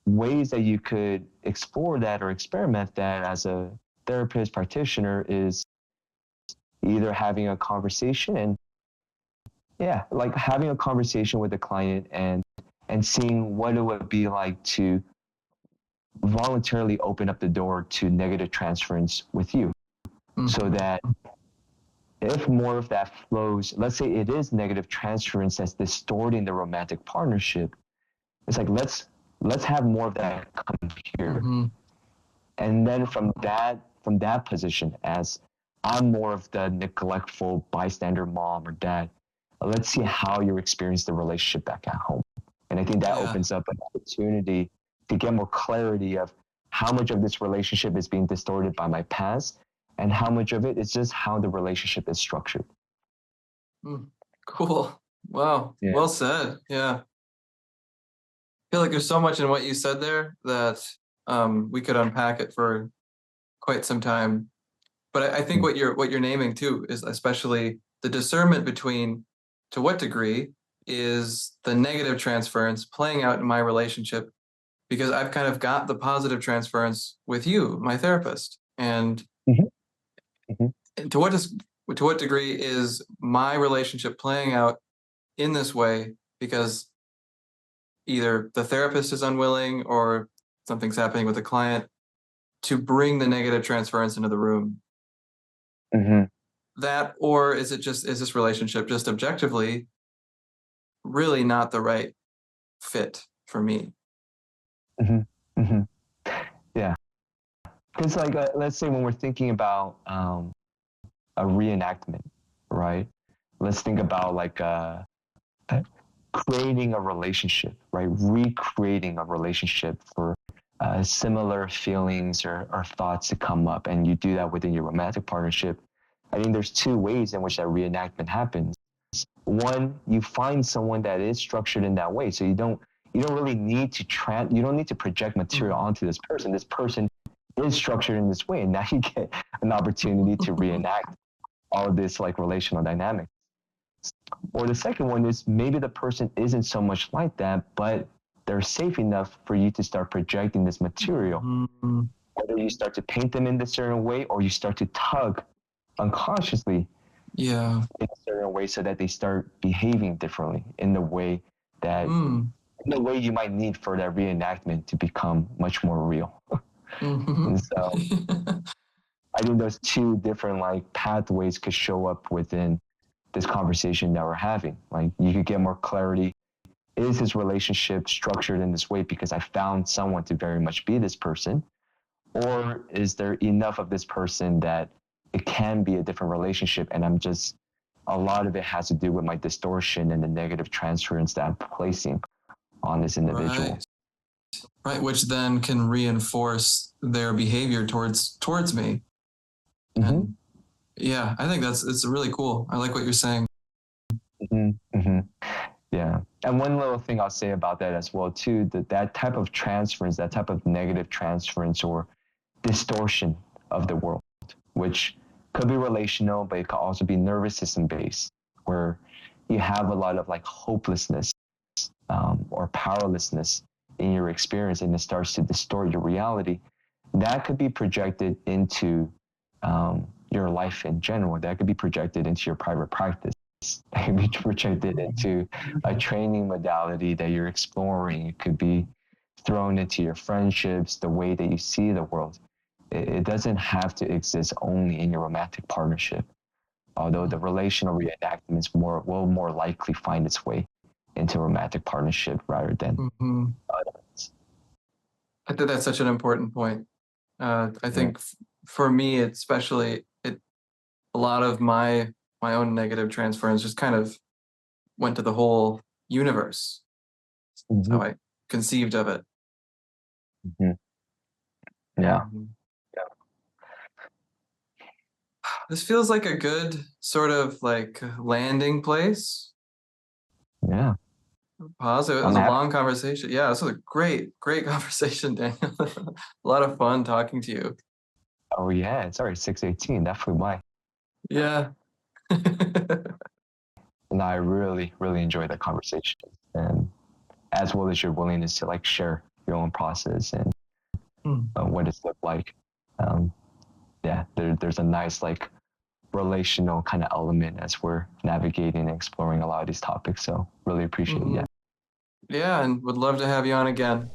Ways that you could explore that or experiment that as a therapist practitioner is either having a conversation and like having a conversation with the client and seeing what it would be like to voluntarily open up the door to negative transference with you, so that if more of that flows, let's say it is negative transference that's distorting the romantic partnership, it's like let's have more of that come here. And then from that position, as I'm more of the neglectful bystander mom or dad, let's see how you experience the relationship back at home. And I think that opens up an opportunity to get more clarity of how much of this relationship is being distorted by my past and how much of it is just how the relationship is structured. Cool. Wow. Yeah. Well said. Yeah. I feel like there's so much in what you said there that we could unpack it for quite some time. But I think what you're naming too is especially the discernment between to what degree is the negative transference playing out in my relationship, because I've kind of got the positive transference with you, my therapist. And to what degree is my relationship playing out in this way because either the therapist is unwilling or something's happening with the client to bring the negative transference into the room. That, or is this relationship just objectively really not the right fit for me? Yeah. Because like, let's say when we're thinking about a reenactment, right? Let's think about like creating a relationship, right? Recreating a relationship for similar feelings or thoughts to come up, and you do that within your romantic partnership. I think there's two ways in which that reenactment happens. One, you find someone that is structured in that way, so you don't really need to you don't need to project material onto this person. This person is structured in this way, and now you get an opportunity to reenact all of this like relational dynamics. Or the second one is maybe the person isn't so much like that, but they're safe enough for you to start projecting this material. Whether you start to paint them in a certain way or you start to tug unconsciously in a certain way so that they start behaving differently in the way that in the way you might need for that reenactment to become much more real. And so I think those two different like pathways could show up within this conversation that we're having. Like you could get more clarity. Is this relationship structured in this way because I found someone to very much be this person? Or is there enough of this person that it can be a different relationship and a lot of it has to do with my distortion and the negative transference that I'm placing on this individual. Right, which then can reinforce their behavior towards me. And yeah, I think it's really cool. I like what you're saying. Yeah. And one little thing I'll say about that as well too, that type of transference, that type of negative transference or distortion of the world, which could be relational, but it could also be nervous system based, where you have a lot of like hopelessness or powerlessness in your experience, and it starts to distort your reality. That could be projected into your life in general. That could be projected into your private practice. That could be projected into a training modality that you're exploring. It could be thrown into your friendships, the way that you see the world. It doesn't have to exist only in your romantic partnership, although the relational reenactments will more likely find its way into romantic partnership rather than others. I think that's such an important point. I think for me, especially, a lot of my own negative transference just kind of went to the whole universe. That's how I conceived of it. Yeah. This feels like a good sort of like landing place. Yeah. Positive. It was a long conversation. Yeah, this was a great conversation, Daniel. A lot of fun talking to you. Oh yeah, it's already 6:18. That flew by. Yeah. And I really, really enjoyed that conversation, and as well as your willingness to like share your own process and what it's looked like. There's a nice like relational kind of element as we're navigating and exploring a lot of these topics. So really appreciate it. Yeah. Yeah, and would love to have you on again.